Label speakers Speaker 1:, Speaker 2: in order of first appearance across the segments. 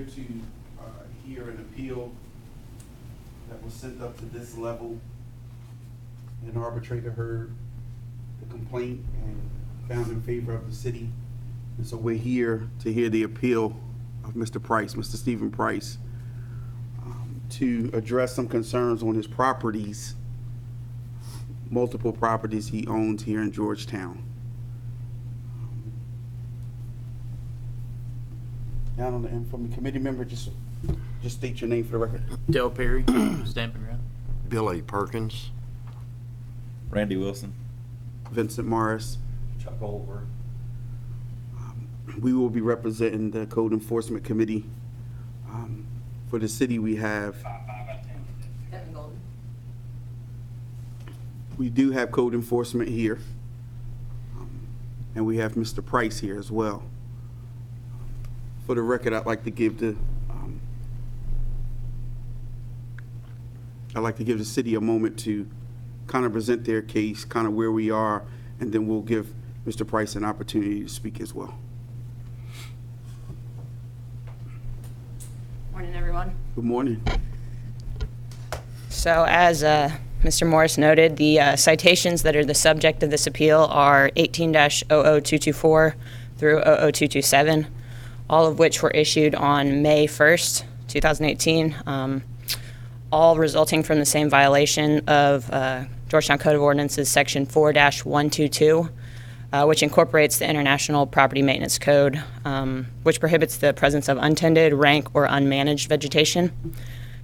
Speaker 1: to hear an appeal that was sent up to this level. An arbitrator heard the complaint and found in favor of the city. And so we're here to hear the appeal of Mr. Price, Mr. Stephen Price, to address some concerns on his properties, multiple properties he owns here in Georgetown. Down on the end from the committee member, just state your name for the record.
Speaker 2: Dale Perry, Stamping Ground.
Speaker 3: Billy Perkins.
Speaker 4: Randy Wilson.
Speaker 1: Vincent Morris.
Speaker 4: Chuck Goldberg.
Speaker 1: We will be representing the Code Enforcement Committee. For the city, we have,
Speaker 5: Kevin Golden.
Speaker 1: we do have Code Enforcement here. And we have Mr. Price here as well. For the record, I'd like to give the city a moment to kind of present their case, kind of where we are, and then we'll give Mr. Price an opportunity to speak as well.
Speaker 5: Morning, everyone.
Speaker 1: Good morning.
Speaker 5: So as Mr. Morris noted, the citations that are the subject of this appeal are 18-00224 through 00227, all of which were issued on May 1st, 2018, all resulting from the same violation of Georgetown Code of Ordinances Section 4-122, which incorporates the International Property Maintenance Code, which prohibits the presence of untended, rank, or unmanaged vegetation.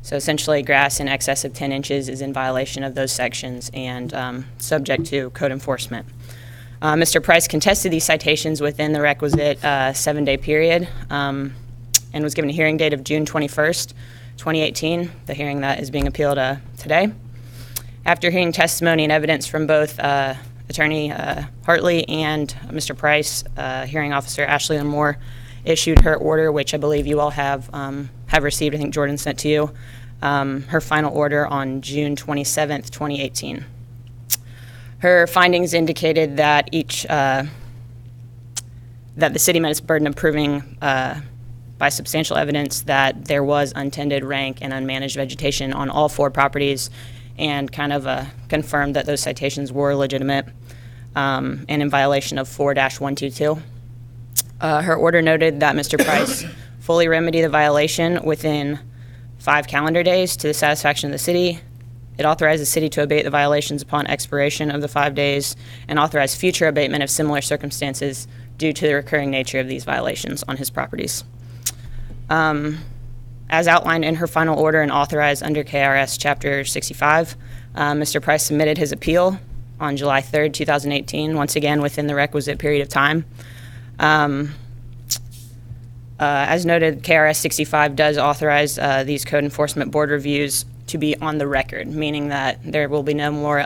Speaker 5: So essentially, grass in excess of 10 inches is in violation of those sections and subject to code enforcement. Mr. Price contested these citations within the requisite 7-day period and was given a hearing date of June 21st, 2018, the hearing that is being appealed today. After hearing testimony and evidence from both Attorney Hartley and Mr. Price, hearing officer Ashley Moore issued her order, which I believe you all have received. I think Jordan sent to you her final order on June 27th, 2018. Her findings indicated that that the city met its burden of proving by substantial evidence that there was untended, rank, and unmanaged vegetation on all 4 properties, and kind of confirmed that those citations were legitimate and in violation of 4-122. Her order noted that Mr. Price fully remedy the violation within 5 calendar days to the satisfaction of the city. It authorized the city to abate the violations upon expiration of the 5 days and authorize future abatement of similar circumstances due to the recurring nature of these violations on his properties. As outlined in her final order and authorized under KRS Chapter 65, Mr. Price submitted his appeal on July 3rd, 2018, once again within the requisite period of time. As noted, KRS 65 does authorize these code enforcement board reviews to be on the record, meaning that there will be no more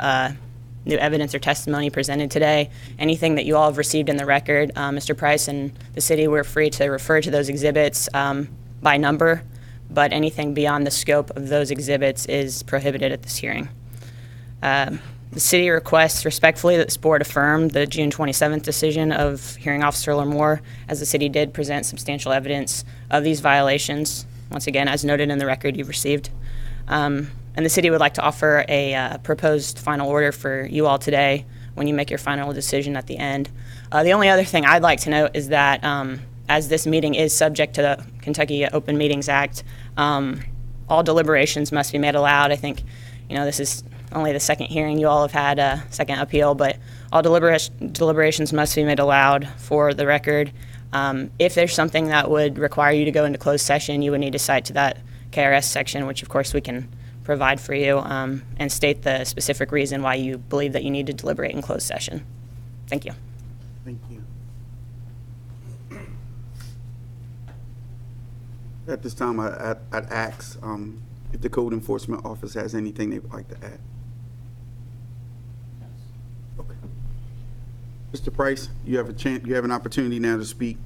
Speaker 5: new evidence or testimony presented today. Anything that you all have received in the record, Mr. Price and the city were free to refer to those exhibits by number, but anything beyond the scope of those exhibits is prohibited at this hearing. The city requests respectfully that this board affirm the June 27th decision of hearing officer Lamore, as the city did present substantial evidence of these violations, once again, as noted in the record you've received. And the city would like to offer a proposed final order for you all today when you make your final decision at the end. The only other thing I'd like to note is that as this meeting is subject to the Kentucky Open Meetings Act, all deliberations must be made aloud. I think, this is only the second hearing you all have had, a second appeal, but all deliberations must be made aloud for the record. If there's something that would require you to go into closed session, you would need to cite to that KRS section, which of course we can provide for you, and state the specific reason why you believe that you need to deliberate in closed session. Thank you.
Speaker 1: Thank you. At this time, I'd ask if the Code Enforcement Office has anything they would like to add. Okay. Mr. Price, you have an opportunity now to speak.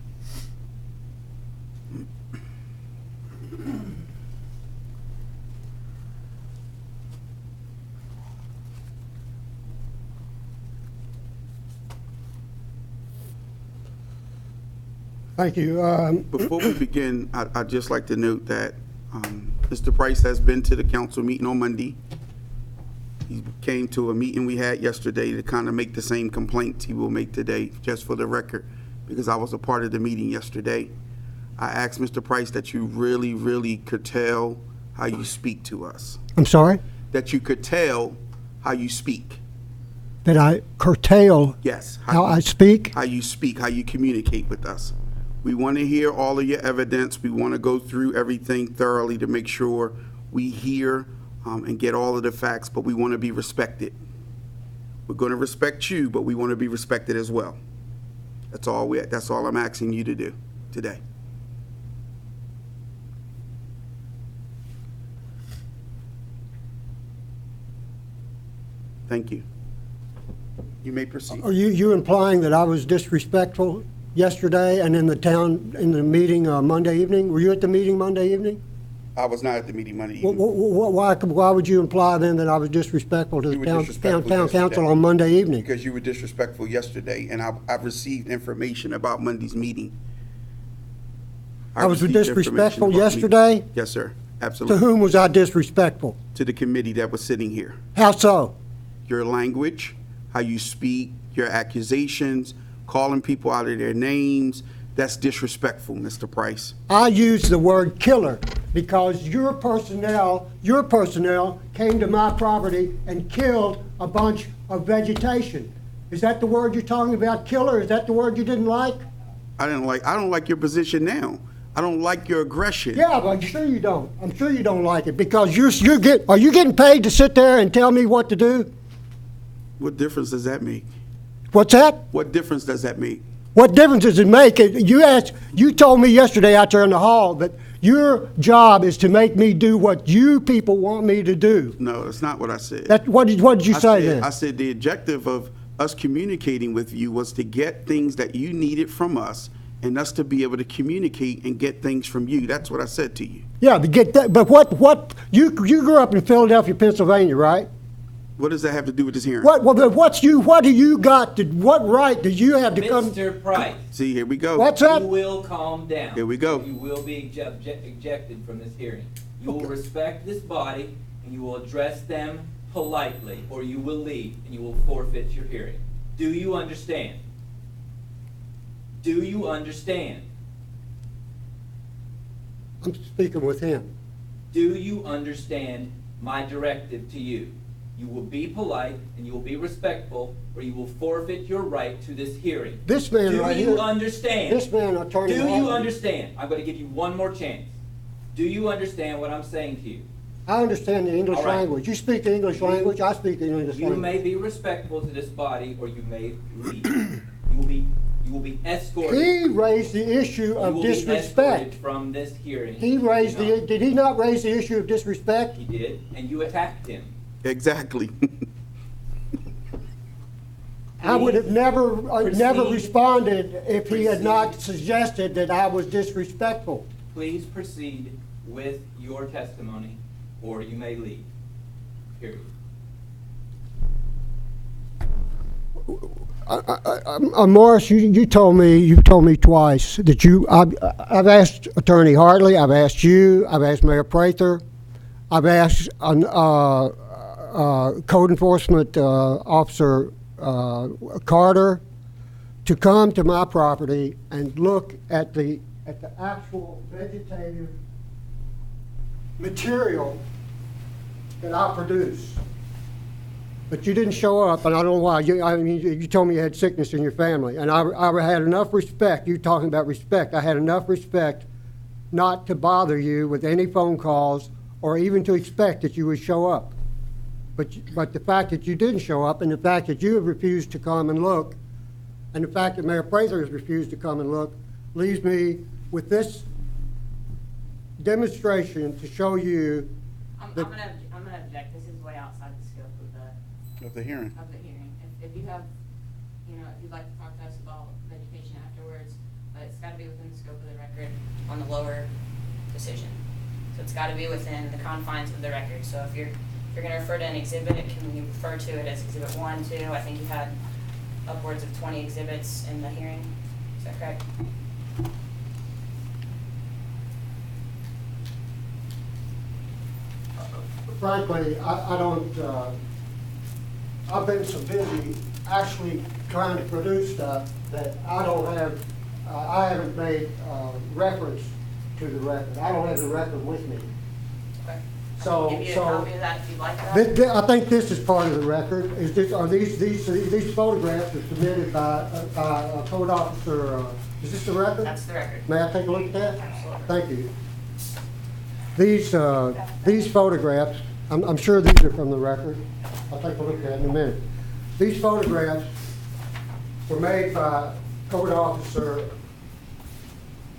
Speaker 6: Thank you.
Speaker 1: Before we begin, I'd just like to note that Mr. Price has been to the council meeting on Monday. He came to a meeting we had yesterday to kind of make the same complaints he will make today, just for the record, because I was a part of the meeting yesterday. I asked Mr. Price that you really, really curtail how you speak to us,
Speaker 6: I'm sorry?
Speaker 1: that you curtail how you speak.
Speaker 6: That I curtail
Speaker 1: Yes.
Speaker 6: how I speak?
Speaker 1: How you speak, how you communicate with us. We want to hear all of your evidence. We want to go through everything thoroughly to make sure we hear and get all of the facts, but we want to be respected. We're going to respect you, but we want to be respected as well. That's all I'm asking you to do today. Thank you. You may proceed.
Speaker 6: Are you implying that I was disrespectful yesterday and in the meeting Monday evening? Were you at the meeting Monday evening?
Speaker 1: I was not at the meeting Monday
Speaker 6: Wh-
Speaker 1: evening.
Speaker 6: wh- Why would you imply then that I was disrespectful to
Speaker 1: You
Speaker 6: the
Speaker 1: were
Speaker 6: town
Speaker 1: disrespectful
Speaker 6: council
Speaker 1: yesterday.
Speaker 6: on Monday evening?
Speaker 1: Because you were disrespectful yesterday, and I've received information about Monday's meeting.
Speaker 6: I was
Speaker 1: received
Speaker 6: disrespectful
Speaker 1: information about
Speaker 6: yesterday?
Speaker 1: meeting. Yes, sir.
Speaker 6: To
Speaker 1: Absolutely.
Speaker 6: whom was I disrespectful?
Speaker 1: To the committee that was sitting here.
Speaker 6: How so?
Speaker 1: Your language, how you speak, your accusations, calling people out of their names, that's disrespectful, Mr. Price.
Speaker 6: I used the word killer because your personnel came to my property and killed a bunch of vegetation. Is that the word you're talking about, killer? Is that the word you didn't like?
Speaker 1: I don't like your position now. I don't like your aggression.
Speaker 6: Yeah, but I'm sure you don't. I'm sure you don't like it because are you getting paid to sit there and tell me what to do?
Speaker 1: What difference does that make?
Speaker 6: What's that?
Speaker 1: What difference does that make?
Speaker 6: What difference does it make? You told me yesterday out there in the hall that your job is to make me do what you people want me to do.
Speaker 1: No, that's not what I said.
Speaker 6: What did you say then?
Speaker 1: I said the objective of us communicating with you was to get things that you needed from us and us to be able to communicate and get things from you. That's what I said to you.
Speaker 6: Yeah, to get that. But what you grew up in Philadelphia, Pennsylvania, right?
Speaker 1: What does that have to do with this hearing?
Speaker 6: What do you got to, what right do you have to come?
Speaker 7: Mr. Price,
Speaker 1: See, here we go.
Speaker 6: What's that?
Speaker 7: you will calm down.
Speaker 1: Here we go.
Speaker 7: You will be ejected from this hearing. You will respect this body, and you will address them politely, or you will leave, and you will forfeit your hearing. Do you understand? Do you understand?
Speaker 6: I'm speaking with him.
Speaker 7: Do you understand my directive to you? You will be polite and you will be respectful, or you will forfeit your right to this hearing.
Speaker 6: This man
Speaker 7: Do
Speaker 6: right
Speaker 7: you
Speaker 6: here.
Speaker 7: understand?
Speaker 6: This man, Attorney
Speaker 7: Do you
Speaker 6: Hartley.
Speaker 7: understand? I'm going to give you one more chance. Do you understand what I'm saying to you?
Speaker 6: I understand the English
Speaker 7: All right.
Speaker 6: language. You speak the English language, I speak the English
Speaker 7: You
Speaker 6: language.
Speaker 7: may be respectful to this body, or you may leave. You will be escorted.
Speaker 6: He raised the issue
Speaker 7: You
Speaker 6: of
Speaker 7: will be
Speaker 6: disrespect.
Speaker 7: escorted from this hearing.
Speaker 6: He raised
Speaker 7: No.
Speaker 6: did he not raise the issue of disrespect?
Speaker 7: He did, and you attacked him.
Speaker 1: Exactly.
Speaker 6: I would have never
Speaker 7: Proceed.
Speaker 6: responded if he had not
Speaker 7: Proceed.
Speaker 6: suggested that I was disrespectful.
Speaker 7: Please proceed with your testimony, or you may leave. Period.
Speaker 6: Morris, you've told me twice that I've asked Attorney Hartley, I've asked you, I've asked Mayor Prather, I've asked Code Enforcement Officer Carter to come to my property and look at the actual vegetative material that I produce. But you didn't show up, and I don't know why. You told me you had sickness in your family, and I had enough respect. You talking about respect? I had enough respect not to bother you with any phone calls or even to expect that you would show up. But the fact that you didn't show up, and the fact that you have refused to come and look, and the fact that Mayor Prather has refused to come and look, leaves me with this demonstration to show you.
Speaker 5: I'm
Speaker 6: that-
Speaker 5: gonna object. This is way outside the scope
Speaker 1: Of the hearing.
Speaker 5: of the hearing. If you have, if you'd like to talk to us about vegetation afterwards, but it's gotta be within the scope of the record on the lower decision. So it's gotta be within the confines of the record. So if you're gonna refer to an exhibit, can you refer to it as exhibit 1, 2? I think you had upwards of 20 exhibits in the hearing. Is that correct?
Speaker 6: frankly, I don't, I've been so busy actually trying to produce stuff that I don't have, I haven't made reference to the record. I don't have the record with me. So,
Speaker 5: Give you a
Speaker 6: so,
Speaker 5: copy of that if you'd like that.
Speaker 6: I think this is part of the record. Is this, are these photographs are submitted by a code officer, is this the record?
Speaker 5: That's the record.
Speaker 6: May I take a look at that?
Speaker 5: Absolutely.
Speaker 6: Thank you. These photographs, I'm sure these are from the record. I'll take a look at it in a minute. These photographs were made by Code Officer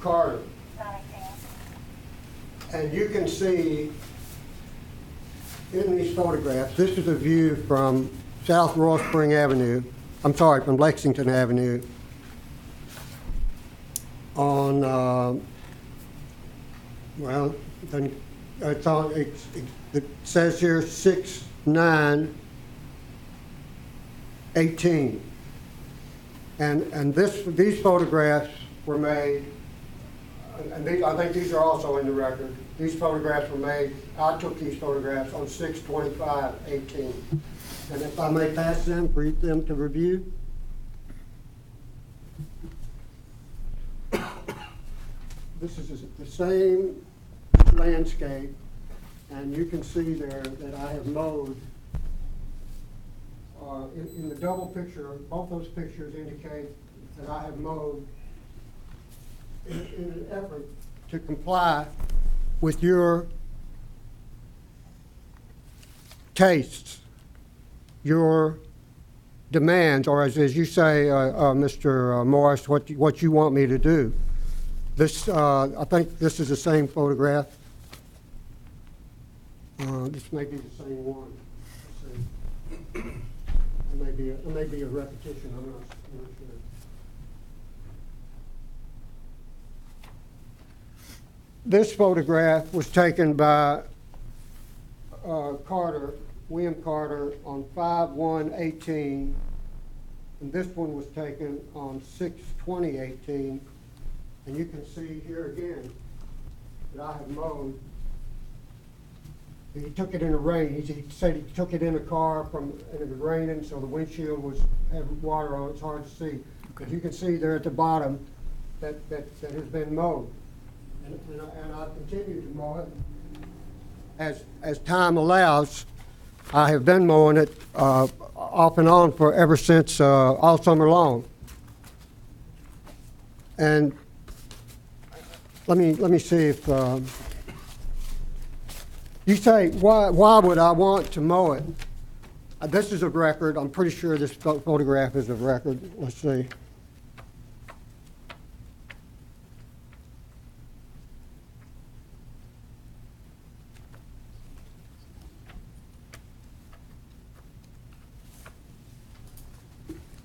Speaker 6: Carter. And you can see in these photographs, this is a view from South Royal Spring Avenue, I'm sorry, from Lexington Avenue on, well, then it's on, it says here 6/9/18. And these photographs were made, and I think these are also in the record. These photographs were made, I took these photographs on 6/25/18. And if I may pass them for them to review. This is the same landscape, and you can see there that I have mowed. In the double picture, both those pictures indicate that I have mowed in an effort to comply with your tastes, your demands, or as you say, Mr. Morris, what you want me to do. This, I think this is the same photograph. This may be the same one. Let's see. It may be a repetition, I'm not sure. This photograph was taken by Carter, William Carter, on 5/1/18, and this one was taken on 6/20/18. And you can see here again that I have mowed. He took it in the rain. He said he took it in a car and it was raining, so the windshield had water on it. It's hard to see. But you can see there at the bottom that has been mowed. And I continue to mow it. As time allows, I have been mowing it off and on for ever since all summer long. And let me see if you say why would I want to mow it? This is a record. I'm pretty sure this photograph is a record. Let's see.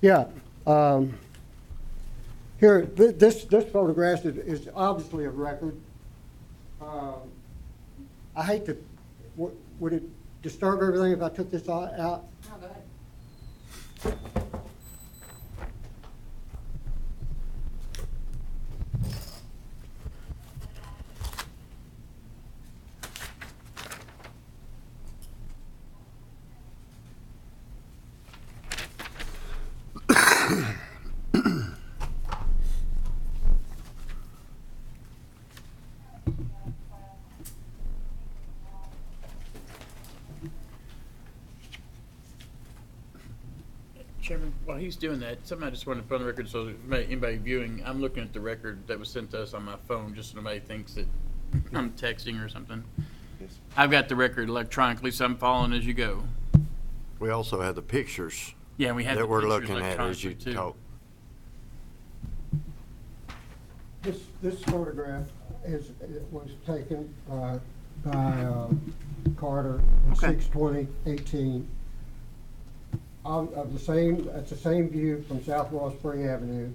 Speaker 6: Yeah. Here, this photograph is obviously a record. I hate to. Would it disturb everything if I took this out?
Speaker 5: No, go ahead.
Speaker 2: Chairman, while he's doing that, something I just wanted to put on the record, so that anybody viewing, I'm looking at the record that was sent to us on my phone, just so nobody thinks that I'm texting or something. I've got the record electronically, so I'm following as you go.
Speaker 3: We also have the pictures
Speaker 2: Yeah, we have the
Speaker 3: that we're
Speaker 2: pictures
Speaker 3: looking at as you
Speaker 2: electronically, too.
Speaker 3: talk.
Speaker 6: This photograph was taken by Carter in
Speaker 2: Okay.
Speaker 6: 6/20/18. Of the same, it's the same view from South Royal Spring Avenue.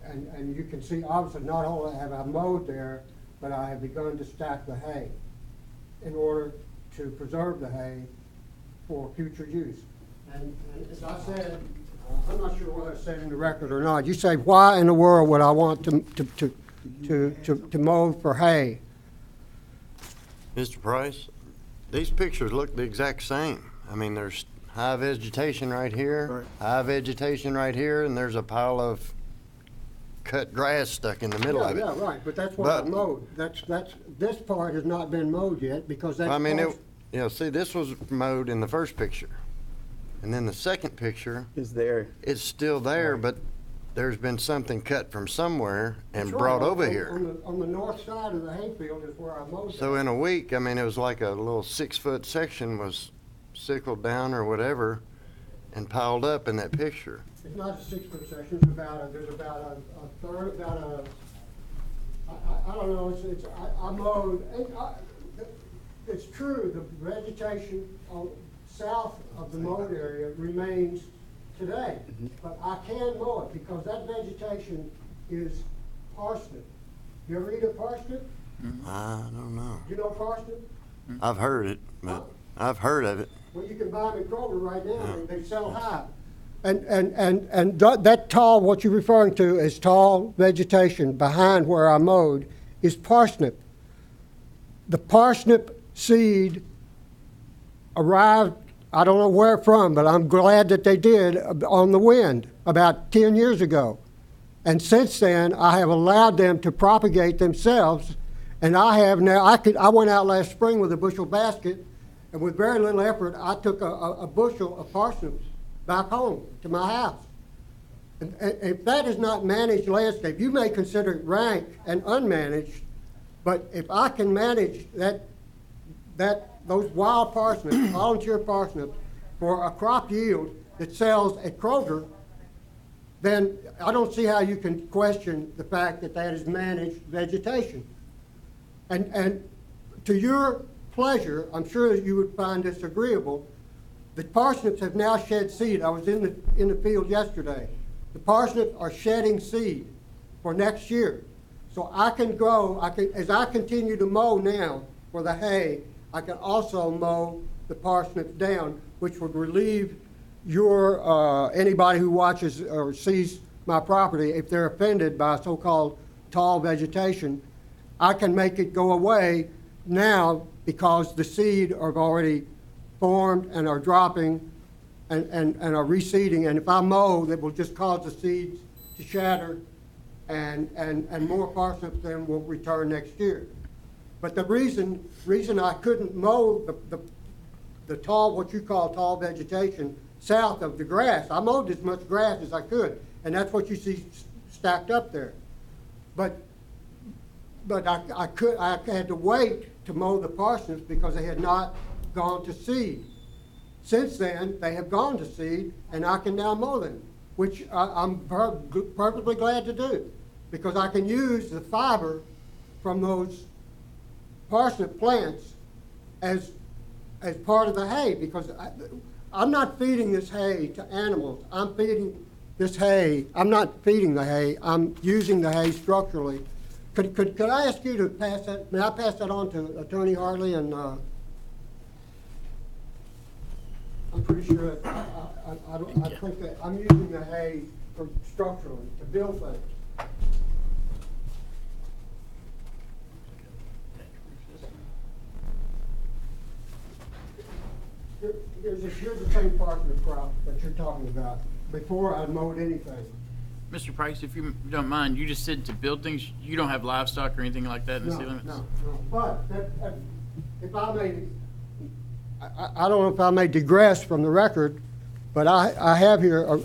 Speaker 6: And you can see, obviously, not only have I mowed there, but I have begun to stack the hay in order to preserve the hay for future use. And as I said, I'm not sure whether I said in the record or not. You say, why in the world would I want to mow for hay?
Speaker 3: Mr. Price, these pictures look the exact same. I mean, there's high vegetation right here, high vegetation right here, and there's a pile of cut grass stuck in the middle
Speaker 6: Yeah,
Speaker 3: of it.
Speaker 6: yeah, right, but that's what I
Speaker 3: But-
Speaker 6: mowed. This part has not been mowed yet because that's.
Speaker 3: I mean,
Speaker 6: part-
Speaker 3: see, this was mowed in the first picture. And then the second picture,
Speaker 1: Is there?
Speaker 3: it's still there, but there's been something cut from somewhere and
Speaker 6: That's right,
Speaker 3: brought over
Speaker 6: on-
Speaker 3: here.
Speaker 6: On the north side of the hayfield is where I mowed
Speaker 3: So
Speaker 6: it.
Speaker 3: in a week, I mean, it was like a little 6-foot section was sickled down or whatever and piled up in that picture.
Speaker 6: It's not a 6-foot section, it's there's about a third, I don't know, I mowed, it's true, the vegetation south of the mowed area remains today, but I can mow it because that vegetation is parsnip. You ever eat a parsnip?
Speaker 3: I don't know.
Speaker 6: You know parsnip?
Speaker 3: I've heard it, but I've heard of it.
Speaker 6: Well, you can buy them at Kroger right now, they sell high. And that tall, what you're referring to as tall vegetation behind where I mowed is parsnip. The parsnip seed arrived, I don't know where from, but I'm glad that they did, on the wind about 10 years ago. And since then, I have allowed them to propagate themselves, and I have now, I went out last spring with a bushel basket, and with very little effort, I took a bushel of parsnips back home to my house. And if that is not managed landscape, you may consider it rank and unmanaged, but if I can manage those wild parsnips, volunteer parsnips, for a crop yield that sells at Kroger, then I don't see how you can question the fact that that is managed vegetation. And to your pleasure, I'm sure you would find this agreeable, the parsnips have now shed seed. I was in the field yesterday. The parsnips are shedding seed for next year. So I can grow, as I continue to mow now for the hay, I can also mow the parsnips down, which would relieve anybody who watches or sees my property, if they're offended by so-called tall vegetation, I can make it go away now because the seed are already formed and are dropping and are reseeding. And if I mow, that will just cause the seeds to shatter and more parsnips then will return next year. But the reason I couldn't mow the tall, what you call tall vegetation, south of the grass, I mowed as much grass as I could, and that's what you see stacked up there. But I had to wait to mow the parsnips because they had not gone to seed. Since then, they have gone to seed, and I can now mow them, which I'm perfectly glad to do, because I can use the fiber from those parsnip plants as part of the hay, because I'm not feeding this hay to animals. I'm feeding this hay. I'm not feeding the hay. I'm using the hay structurally. Could I ask you to pass that? May I pass that on to Attorney Hartley? And I'm pretty sure I think that I'm using the hay structurally to build things. Here's the same parsnip crop that you're talking about before I mowed anything.
Speaker 2: Mr. Price, if you don't mind, you just said to build things, you don't have livestock or anything like that in the city limits?
Speaker 6: No. But if I may, I don't know if I may digress from the record, but I have here,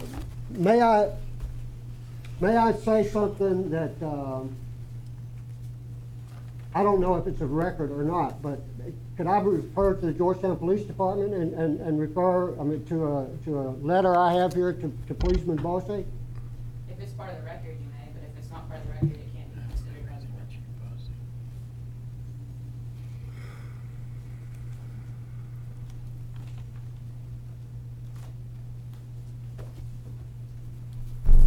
Speaker 6: may I say something that, I don't know if it's a record or not, but could I refer to the Georgetown Police Department and refer, to a letter I have here to Policeman Bosse?
Speaker 5: If it's part of the record, you may, but if it's not part of the record, it can't be considered relevant.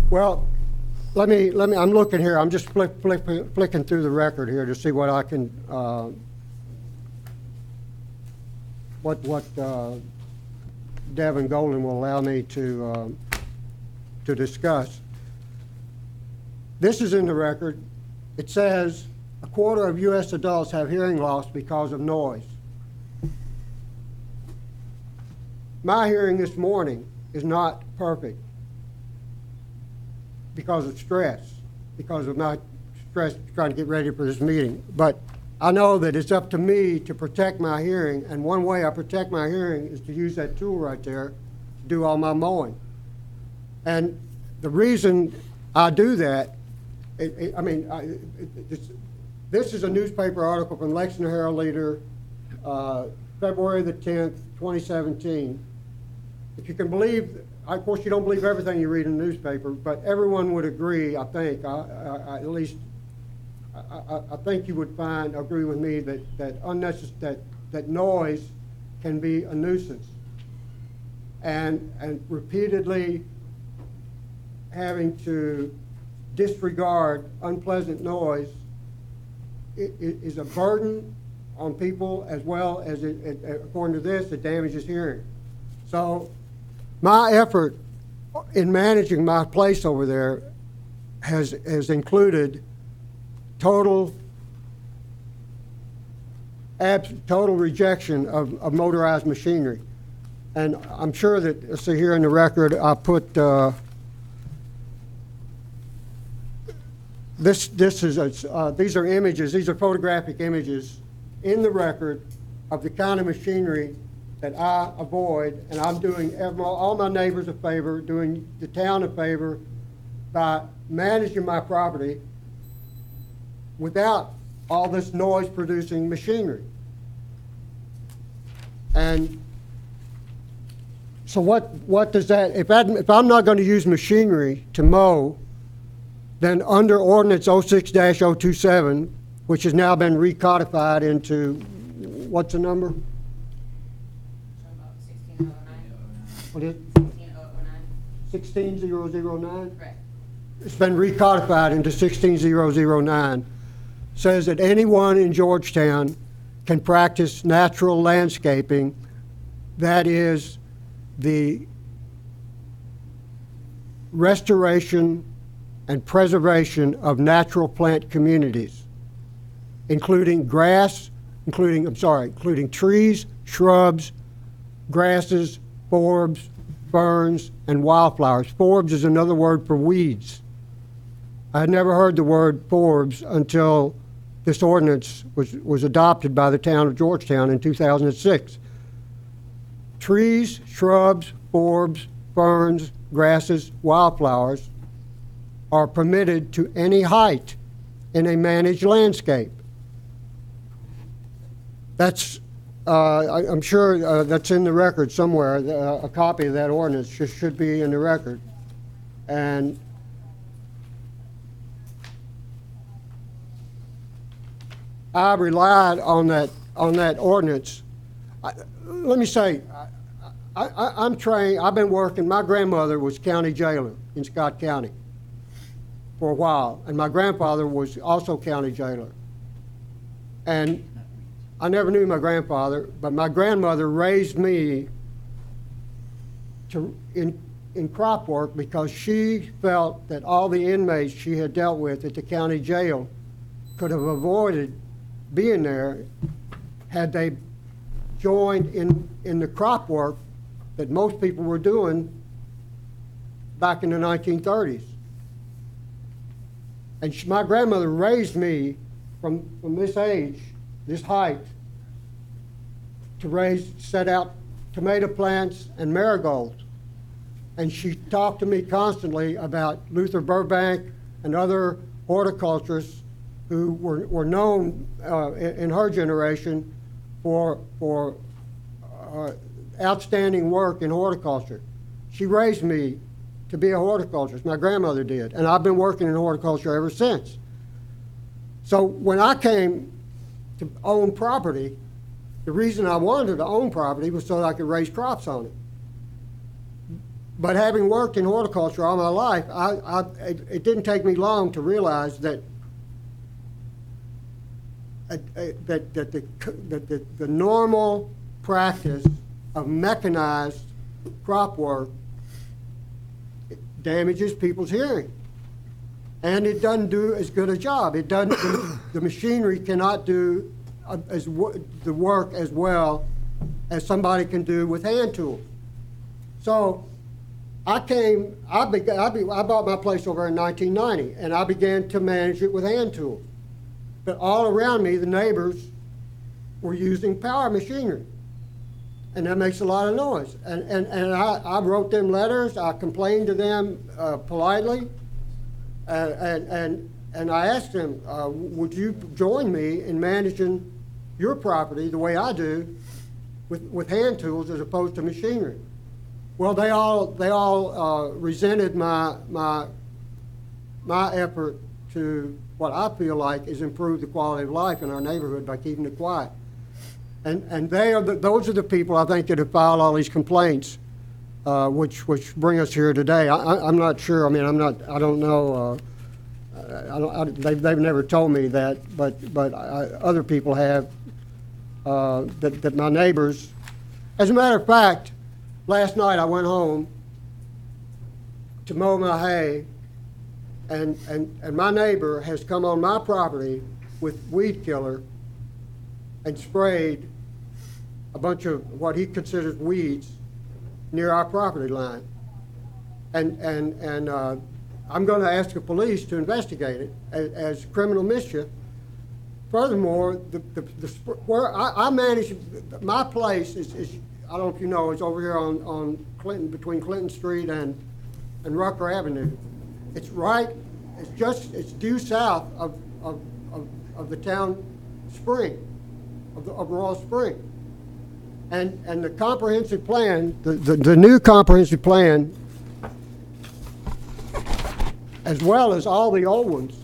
Speaker 6: Well, let me, I'm looking here, I'm just flicking through the record here to see what I can, what Devin Golden will allow me to discuss. This is in the record. It says, 1/4 of U.S. adults have hearing loss because of noise. my hearing this morning is not perfect because of stress, because of my stress trying to get ready for this meeting. But I know that it's up to me to protect my hearing, and one way I protect my hearing is to use that tool right there to do all my mowing. And the reason I do that, this is a newspaper article from Lexington Herald-Leader, February the 10th, 2017. If you can believe, of course you don't believe everything you read in the newspaper, but everyone would agree, I think, at least I think you would agree with me that noise can be a nuisance. And repeatedly having to disregard unpleasant noise is a burden on people, as well as, according to this, it damages hearing. So my effort in managing my place over there has included total rejection of motorized machinery. And I'm sure that, so here in the record, I put, these are images, these are photographic images in the record of the kind of machinery that I avoid, and I'm doing all my neighbors a favor, doing the town a favor by managing my property without all this noise-producing machinery. And so what does that, if I'm not going to use machinery to mow, then under Ordinance 06-027, which has now been recodified into, what's the number?
Speaker 5: 16009.
Speaker 6: What is it?
Speaker 5: 16009.
Speaker 6: 16009?
Speaker 5: Correct.
Speaker 6: It's been recodified into 16009. Says that anyone in Georgetown can practice natural landscaping, that is the restoration and preservation of natural plant communities, including including trees, shrubs, grasses, forbs, ferns, and wildflowers. Forbs is another word for weeds. I had never heard the word forbs until this ordinance was adopted by the town of Georgetown in 2006. Trees, shrubs, forbs, ferns, grasses, wildflowers are permitted to any height in a managed landscape. That's, I'm sure that's in the record somewhere. A copy of that ordinance should be in the record. And I relied on that ordinance. Let me say, I'm trained. I've been working. My grandmother was county jailer in Scott County for a while, and my grandfather was also county jailer. And I never knew my grandfather, but my grandmother raised me in crop work because she felt that all the inmates she had dealt with at the county jail could have avoided being there had they joined in the crop work that most people were doing back in the 1930s. And my grandmother raised me from this age, this height, to set out tomato plants and marigolds. And she talked to me constantly about Luther Burbank and other horticulturists who were known in her generation for outstanding work in horticulture. She raised me to be a horticulturist. My grandmother did, and I've been working in horticulture ever since. So when I came to own property, the reason I wanted to own property was so that I could raise crops on it. But having worked in horticulture all my life, it didn't take me long to realize that the normal practice of mechanized crop work damages people's hearing. And it doesn't do as good a job. It doesn't, the machinery cannot do the work as well as somebody can do with hand tools. So I bought my place over in 1990, and I began to manage it with hand tools. But all around me, the neighbors were using power machinery, and that makes a lot of noise. And I wrote them letters. I complained to them politely, and I asked them, would you join me in managing your property the way I do, with hand tools as opposed to machinery? Well, they all resented my effort to what I feel like is improve the quality of life in our neighborhood by keeping it quiet. And those are the people I think that have filed all these complaints, which bring us here today. I'm not sure. I mean, I don't know. They've never told me that, but other people have. That my neighbors. As a matter of fact, last night I went home to mow my hay, and my neighbor has come on my property with weed killer and sprayed a bunch of what he considers weeds near our property line. And I'm going to ask the police to investigate it as criminal mischief. Furthermore, where I manage, my place is, I don't know if you know, it's over here on Clinton, between Clinton Street and Rucker Avenue. It's right, it's due south of the town spring, of Royal Spring. And the comprehensive plan, the new comprehensive plan, as well as all the old ones.
Speaker 5: Is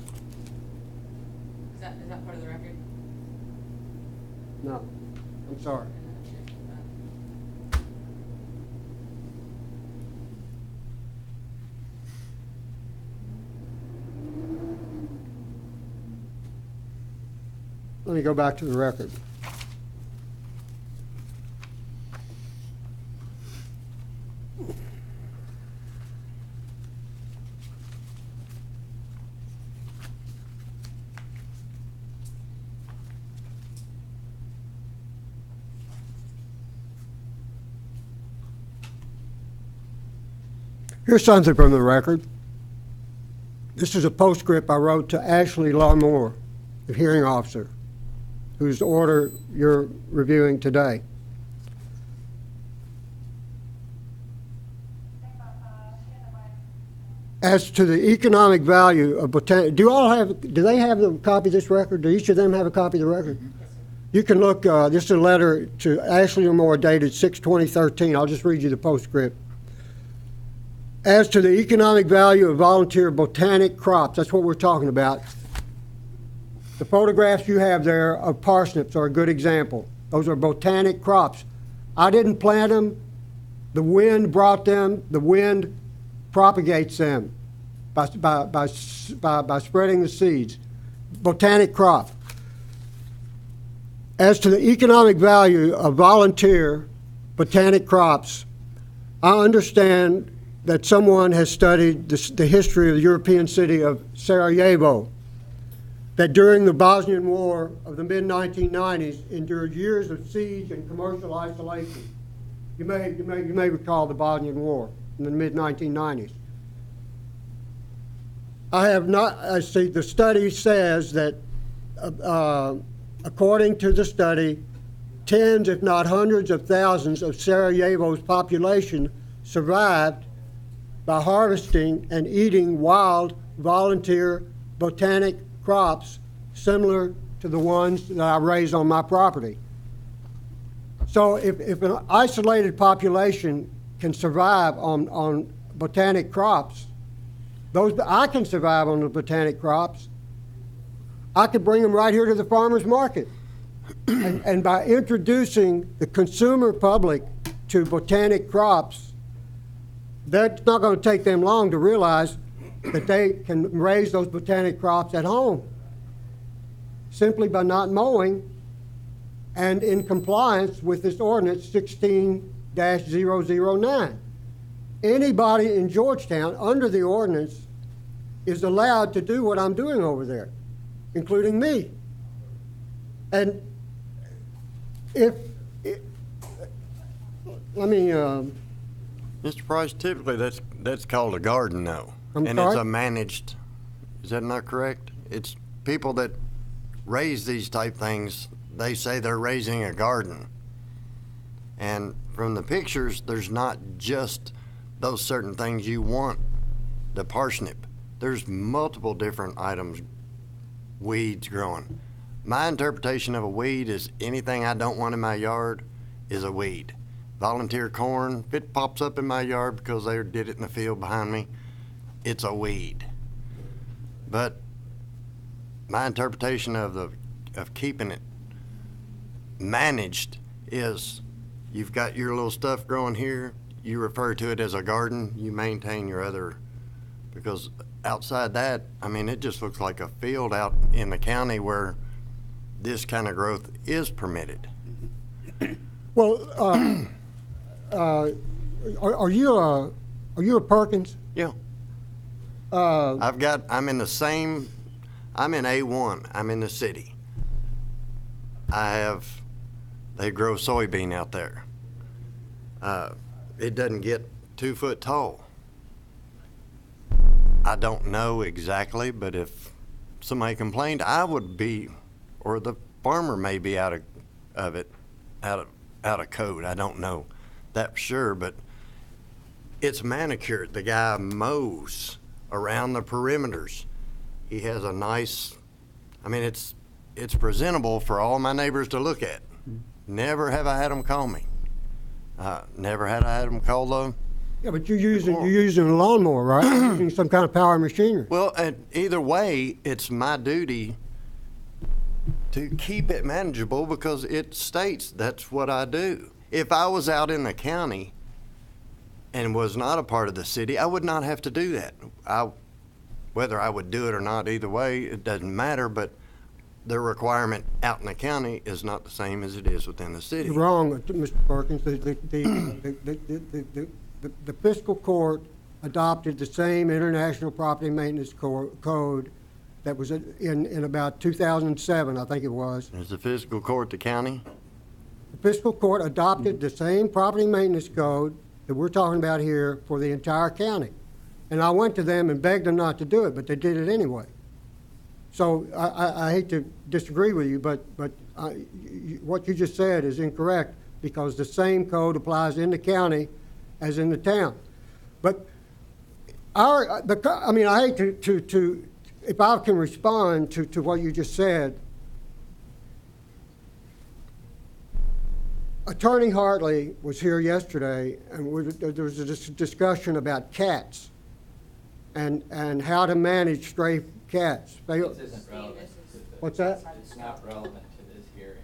Speaker 5: that part of the record?
Speaker 6: No, I'm sorry. Let me go back to the record. Here's something from the record. This is a postscript I wrote to Ashley Larmore, the hearing officer, whose order you're reviewing today. As to the economic value of botanic, do they have the copy of this record? Do each of them have a copy of the record? You can look, this is a letter to Ashley Larmore dated 6/2013. I'll just read you the postscript. As to the economic value of volunteer botanic crops, that's what we're talking about. The photographs you have there of parsnips are a good example. Those are botanic crops. I didn't plant them. The wind brought them. The wind propagates them by spreading the seeds. Botanic crop. As to the economic value of volunteer botanic crops, I understand that someone has studied the history of the European city of Sarajevo, that during the Bosnian War of the mid-1990s endured years of siege and commercial isolation. You may recall the Bosnian War in the mid-1990s. The study says that according to the study, tens if not hundreds of thousands of Sarajevo's population survived by harvesting and eating wild volunteer botanic crops similar to the ones that I raise on my property. So if an isolated population can survive on botanic crops, I can survive on the botanic crops. I could bring them right here to the farmer's market. And by introducing the consumer public to botanic crops, that's not going to take them long to realize that they can raise those botanic crops at home simply by not mowing and in compliance with this ordinance 16-009. Anybody in Georgetown under the ordinance is allowed to do what I'm doing over there, including me. And let me
Speaker 3: Mr. Price, typically that's called a garden though.
Speaker 6: I'm
Speaker 3: And it's
Speaker 6: sorry?
Speaker 3: a managed, is that not correct? It's people that raise these type things, they say they're raising a garden. And from the pictures, there's not just those certain things you want, the parsnip. There's multiple different items, weeds growing. My interpretation of a weed is anything I don't want in my yard is a weed. Volunteer corn, if it pops up in my yard because they did it in the field behind me, it's a weed. But my interpretation of keeping it managed is you've got your little stuff growing here, you refer to it as a garden, you maintain your other, because outside that, I mean, it just looks like a field out in the county where this kind of growth is permitted.
Speaker 6: Well, are you a Perkins?
Speaker 3: Yeah. I'm in A1, I'm in the city. They grow soybean out there. It doesn't get 2 foot tall. I don't know exactly, but if somebody complained, I would be, or the farmer may be out of code. I don't know that for sure, but it's manicured. The guy mows around the perimeters. He has a nice, I mean, it's presentable for all my neighbors to look at. Never have I had them call me. Never had I had them call the.
Speaker 6: Yeah, but you're using a lawnmower, right? You're using some kind of power machinery.
Speaker 3: Well, either way, it's my duty to keep it manageable because it states that's what I do. If I was out in the county and was not a part of the city, I would not have to do that. Whether I would do it or not, either way, it doesn't matter, but the requirement out in the county is not the same as it is within the city.
Speaker 6: You're wrong, Mr. Perkins. The fiscal court adopted the same International Property Maintenance Code that was in about 2007, I think it was.
Speaker 3: Is the fiscal court the county?
Speaker 6: The fiscal court adopted the same property maintenance code that we're talking about here for the entire county. And I went to them and begged them not to do it, but they did it anyway. So I hate to disagree with you, but what you just said is incorrect because the same code applies in the county as in the town. But I hate to if I can respond to what you just said. Attorney Hartley was here yesterday, and there was a discussion about cats and how to manage stray cats.
Speaker 7: This isn't relevant.
Speaker 6: What's that?
Speaker 7: It's not relevant to this hearing.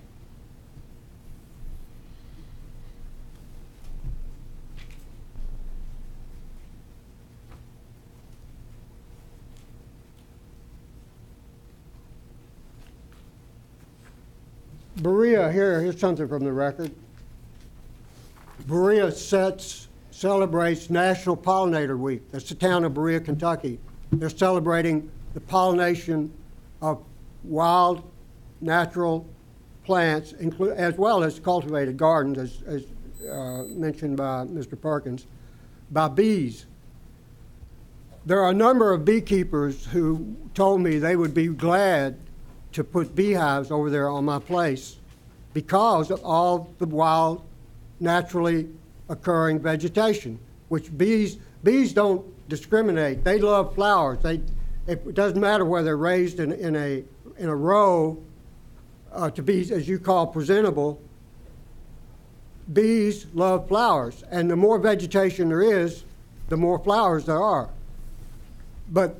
Speaker 6: Berea, here's something from the record. Berea celebrates National Pollinator Week. That's the town of Berea, Kentucky. They're celebrating the pollination of wild, natural plants, as well as cultivated gardens, as mentioned by Mr. Perkins, by bees. There are a number of beekeepers who told me they would be glad to put beehives over there on my place because of all the wild, naturally occurring vegetation, which bees don't discriminate. They love flowers. It doesn't matter whether they're raised in a row to be, as you call, presentable. Bees love flowers, and the more vegetation there is, the more flowers there are. But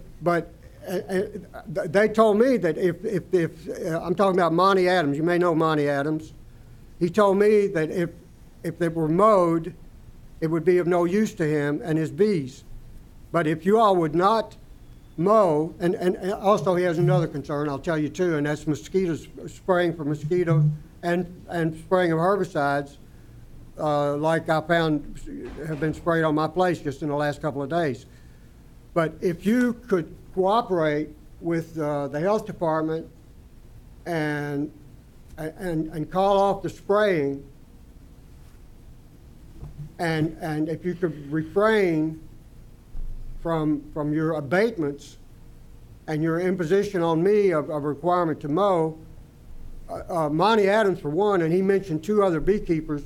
Speaker 6: they told me that if I'm talking about Monty Adams, you may know Monty Adams. He told me that if they were mowed, it would be of no use to him and his bees. But if you all would not mow, and also he has another concern, I'll tell you too, and that's mosquitoes, spraying for mosquitoes and spraying of herbicides, like I found have been sprayed on my place just in the last couple of days. But if you could cooperate with the health department and call off the spraying, And if you could refrain from your abatements and your imposition on me of a requirement to mow, Monty Adams for one, and he mentioned two other beekeepers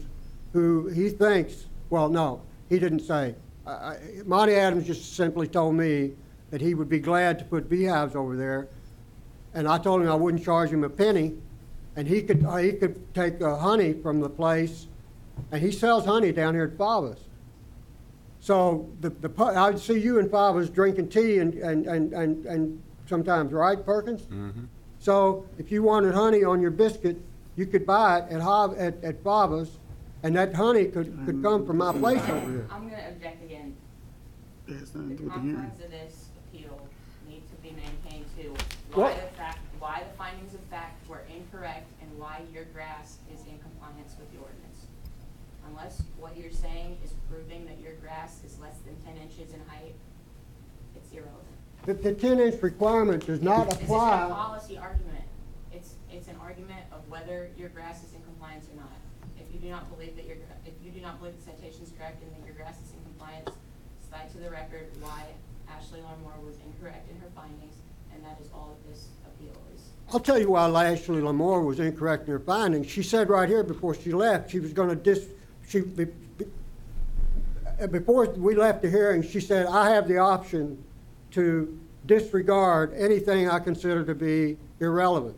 Speaker 6: who he thinks, well, no, he didn't say. Monty Adams just simply told me that he would be glad to put beehives over there, and I told him I wouldn't charge him a penny, and he could take honey from the place, and he sells honey down here at Favas. So I see you in Favas drinking tea and sometimes, right, Perkins? Mm-hmm. So if you wanted honey on your biscuit, you could buy it at Favas, and that honey could come from my place over here.
Speaker 5: I'm going to object again.
Speaker 1: It has nothing
Speaker 5: The
Speaker 1: to do with the hearing.
Speaker 5: confines of this appeal need to be maintained to
Speaker 6: What?
Speaker 5: why the findings of fact were incorrect and why your grass is in compliance with the ordinance. Unless what you're saying is proving that your grass is less than 10 inches in height, it's irrelevant.
Speaker 6: The 10-inch requirement does not
Speaker 5: This isn't a
Speaker 6: apply.
Speaker 5: policy argument. It's an argument of whether your grass is in compliance or not. If you do not believe that the citation is correct and that your grass is in compliance, cite to the record why Ashley Lamore was incorrect in her findings, and that is all of this appeal is.
Speaker 6: I'll tell you why Ashley Lamore was incorrect in her findings. She said right here before she left, she was going to before we left the hearing, she said, I have the option to disregard anything I consider to be irrelevant.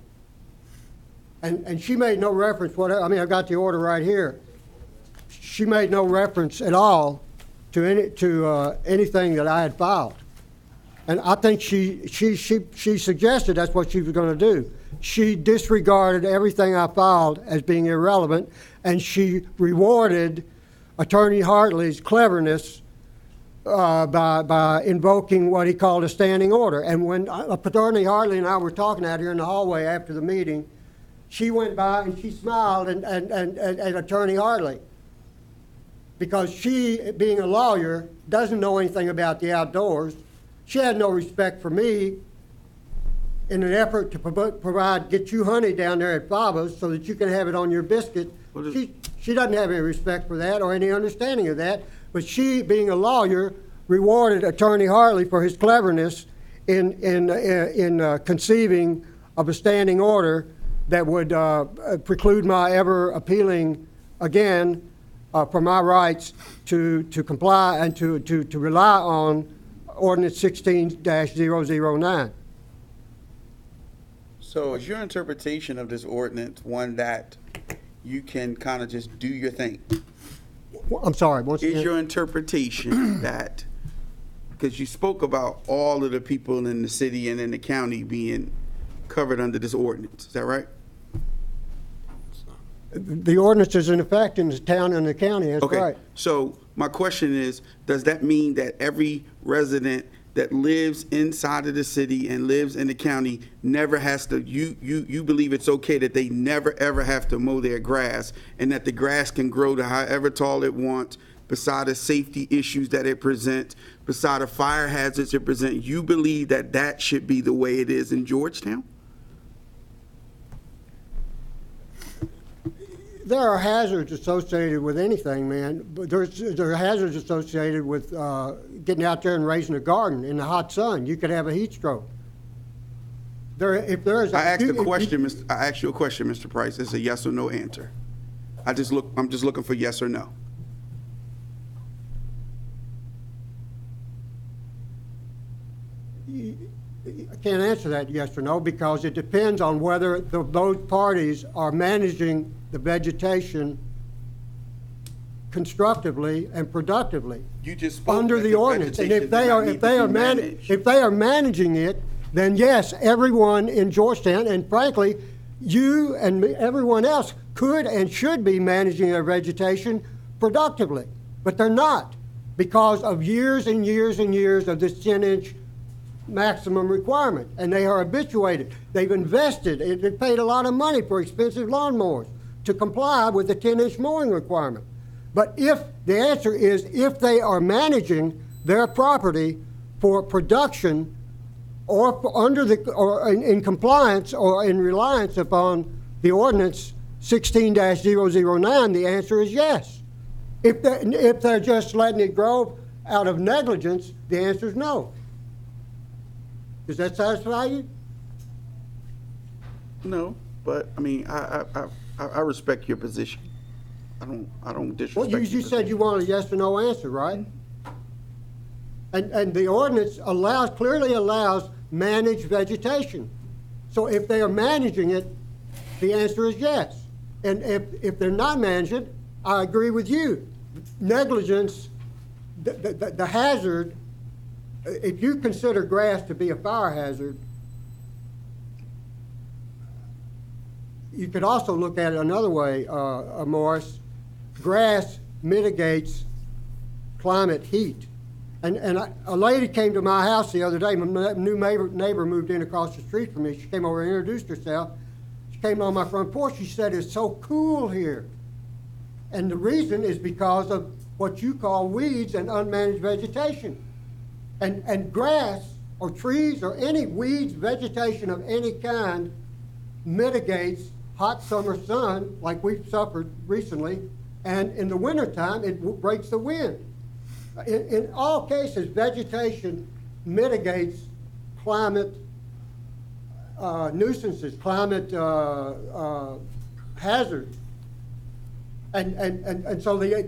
Speaker 6: And she made no reference, I've got the order right here. She made no reference at all to anything that I had filed. And I think she suggested that's what she was going to do. She disregarded everything I filed as being irrelevant, and she rewarded Attorney Hartley's cleverness by invoking what he called a standing order. And when Attorney Hartley and I were talking out here in the hallway after the meeting, she went by and she smiled at Attorney Hartley, because she, being a lawyer, doesn't know anything about the outdoors. She had no respect for me in an effort to get you honey down there at Baba's so that you can have it on your biscuit. She doesn't have any respect for that or any understanding of that, but she, being a lawyer, rewarded Attorney Hartley for his cleverness in conceiving of a standing order that would preclude my ever appealing again for my rights to comply and to rely on Ordinance 16-009.
Speaker 1: So is your interpretation of this ordinance one that you can kind of just do your thing?
Speaker 6: I'm sorry, once
Speaker 1: Is
Speaker 6: again.
Speaker 1: your interpretation that, because you spoke about all of the people in the city and in the county being covered under this ordinance, is that right?
Speaker 6: The ordinance is in effect in the town and the county, that's
Speaker 1: Okay,
Speaker 6: right.
Speaker 1: so my question is, does that mean that every resident that lives inside of the city and lives in the county never has to, you believe it's okay that they never ever have to mow their grass, and that the grass can grow to however tall it wants, beside the safety issues that it presents, beside the fire hazards it presents? You believe that that should be the way it is in Georgetown?
Speaker 6: There are hazards associated with anything, man. But there are hazards associated with getting out there and raising a garden in the hot sun. You could have a heat stroke. I
Speaker 1: I asked you a question, Mr. Price. It's a yes or no answer. I'm just looking for yes or no.
Speaker 6: I can't answer that yes or no, because it depends on whether those parties are managing the vegetation constructively and productively
Speaker 1: You just spoke
Speaker 6: under
Speaker 1: that
Speaker 6: the ordinance. And
Speaker 1: vegetation did not need to be managed.
Speaker 6: if they are managing it, then yes, everyone in Georgetown, and frankly, you and everyone else could and should be managing their vegetation productively, but they're not, because of years and years and years of this 10-inch maximum requirement, and they are habituated. They've invested, they paid a lot of money for expensive lawnmowers to comply with the 10-inch mowing requirement. But if the answer is if they are managing their property for production or in compliance or in reliance upon the ordinance 16-009, the answer is yes. If they're just letting it grow out of negligence, the answer is no. Does that satisfy you?
Speaker 1: No, but, I mean, I respect your position. I don't disrespect
Speaker 6: Well,
Speaker 1: your
Speaker 6: you
Speaker 1: position.
Speaker 6: said you want a yes or no answer, right? And the ordinance clearly allows managed vegetation. So if they are managing it, the answer is yes. And if they're not managing it, I agree with you. Negligence, the hazard, if you consider grass to be a fire hazard, you could also look at it another way, Morris. Grass mitigates climate heat. And a lady came to my house the other day. My new neighbor moved in across the street from me. She came over and introduced herself. She came on my front porch. She said, "It's so cool here." And the reason is because of what you call weeds and unmanaged vegetation. And grass or trees or any weeds, vegetation of any kind mitigates hot summer sun like we've suffered recently. And in the wintertime, it breaks the wind. In all cases, vegetation mitigates climate nuisances, climate hazards. And so you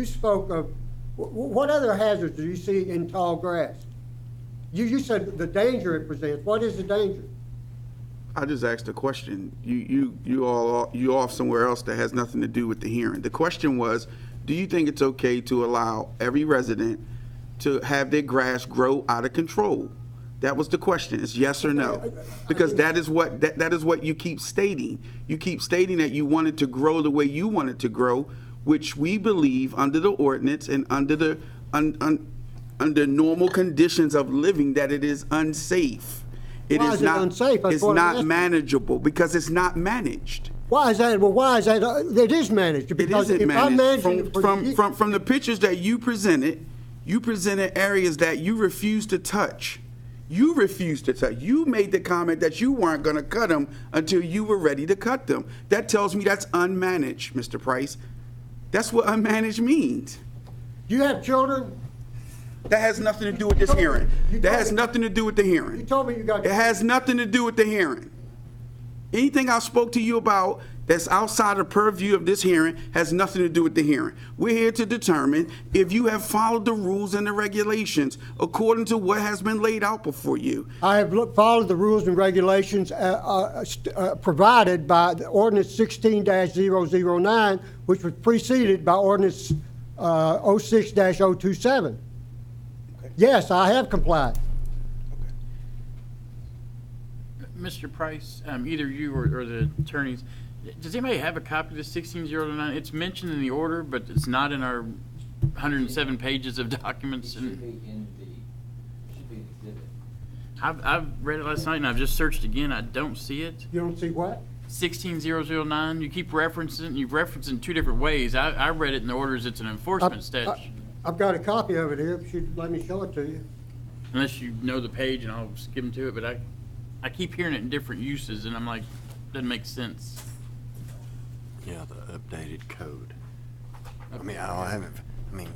Speaker 6: spoke of what other hazards do you see in tall grass? You said the danger it presents. What is the danger?
Speaker 1: I just asked a question. You off somewhere else that has nothing to do with the hearing. The question was, do you think it's okay to allow every resident to have their grass grow out of control? That was the question. It's yes or no. Because that is what you keep stating. You keep stating that you want it to grow the way you want it to grow, which we believe under the ordinance and under the under normal conditions of living that it is unsafe.
Speaker 6: Why is it unsafe? That's
Speaker 1: It's
Speaker 6: what I'm
Speaker 1: not
Speaker 6: asking.
Speaker 1: manageable because it's not managed.
Speaker 6: Why is that? Well, why is that? It is managed.
Speaker 1: It
Speaker 6: Because
Speaker 1: isn't
Speaker 6: if I'm
Speaker 1: managed.
Speaker 6: managing it for the-
Speaker 1: From the pictures that you presented areas that you refused to touch. You refused to touch. You made the comment that you weren't going to cut them until you were ready to cut them. That tells me that's unmanaged, Mr. Price. That's what unmanaged means.
Speaker 6: You have children.
Speaker 1: That has nothing to do with this hearing. That has nothing to do with the
Speaker 6: You
Speaker 1: hearing.
Speaker 6: told me you got.
Speaker 1: It has nothing to do with the hearing. Anything I spoke to you about that's outside the purview of this hearing has nothing to do with the hearing. We're here to determine if you have followed the rules and the regulations according to what has been laid out before you.
Speaker 6: I have followed the rules and regulations provided by the ordinance 16-009, which was preceded by ordinance 06-027. Yes, I have complied.
Speaker 2: Mr. Price, either you or the attorneys, does anybody have a copy of the 16009? It's mentioned in the order, but it's not in our 107 pages of documents.
Speaker 7: It should be in the exhibit.
Speaker 2: I've read it last night and I've just searched again. I don't see it.
Speaker 6: You don't see what?
Speaker 2: 16009. You keep referencing. You've referenced it in two different ways. I read it in the orders. It's an enforcement statute.
Speaker 6: I've got a copy of it here. If you'd let me show it to you.
Speaker 2: Unless you know the page, and I'll skim to it. But I keep hearing it in different uses, and I'm like, doesn't make sense.
Speaker 3: Yeah, the updated code. I mean, I haven't, I mean,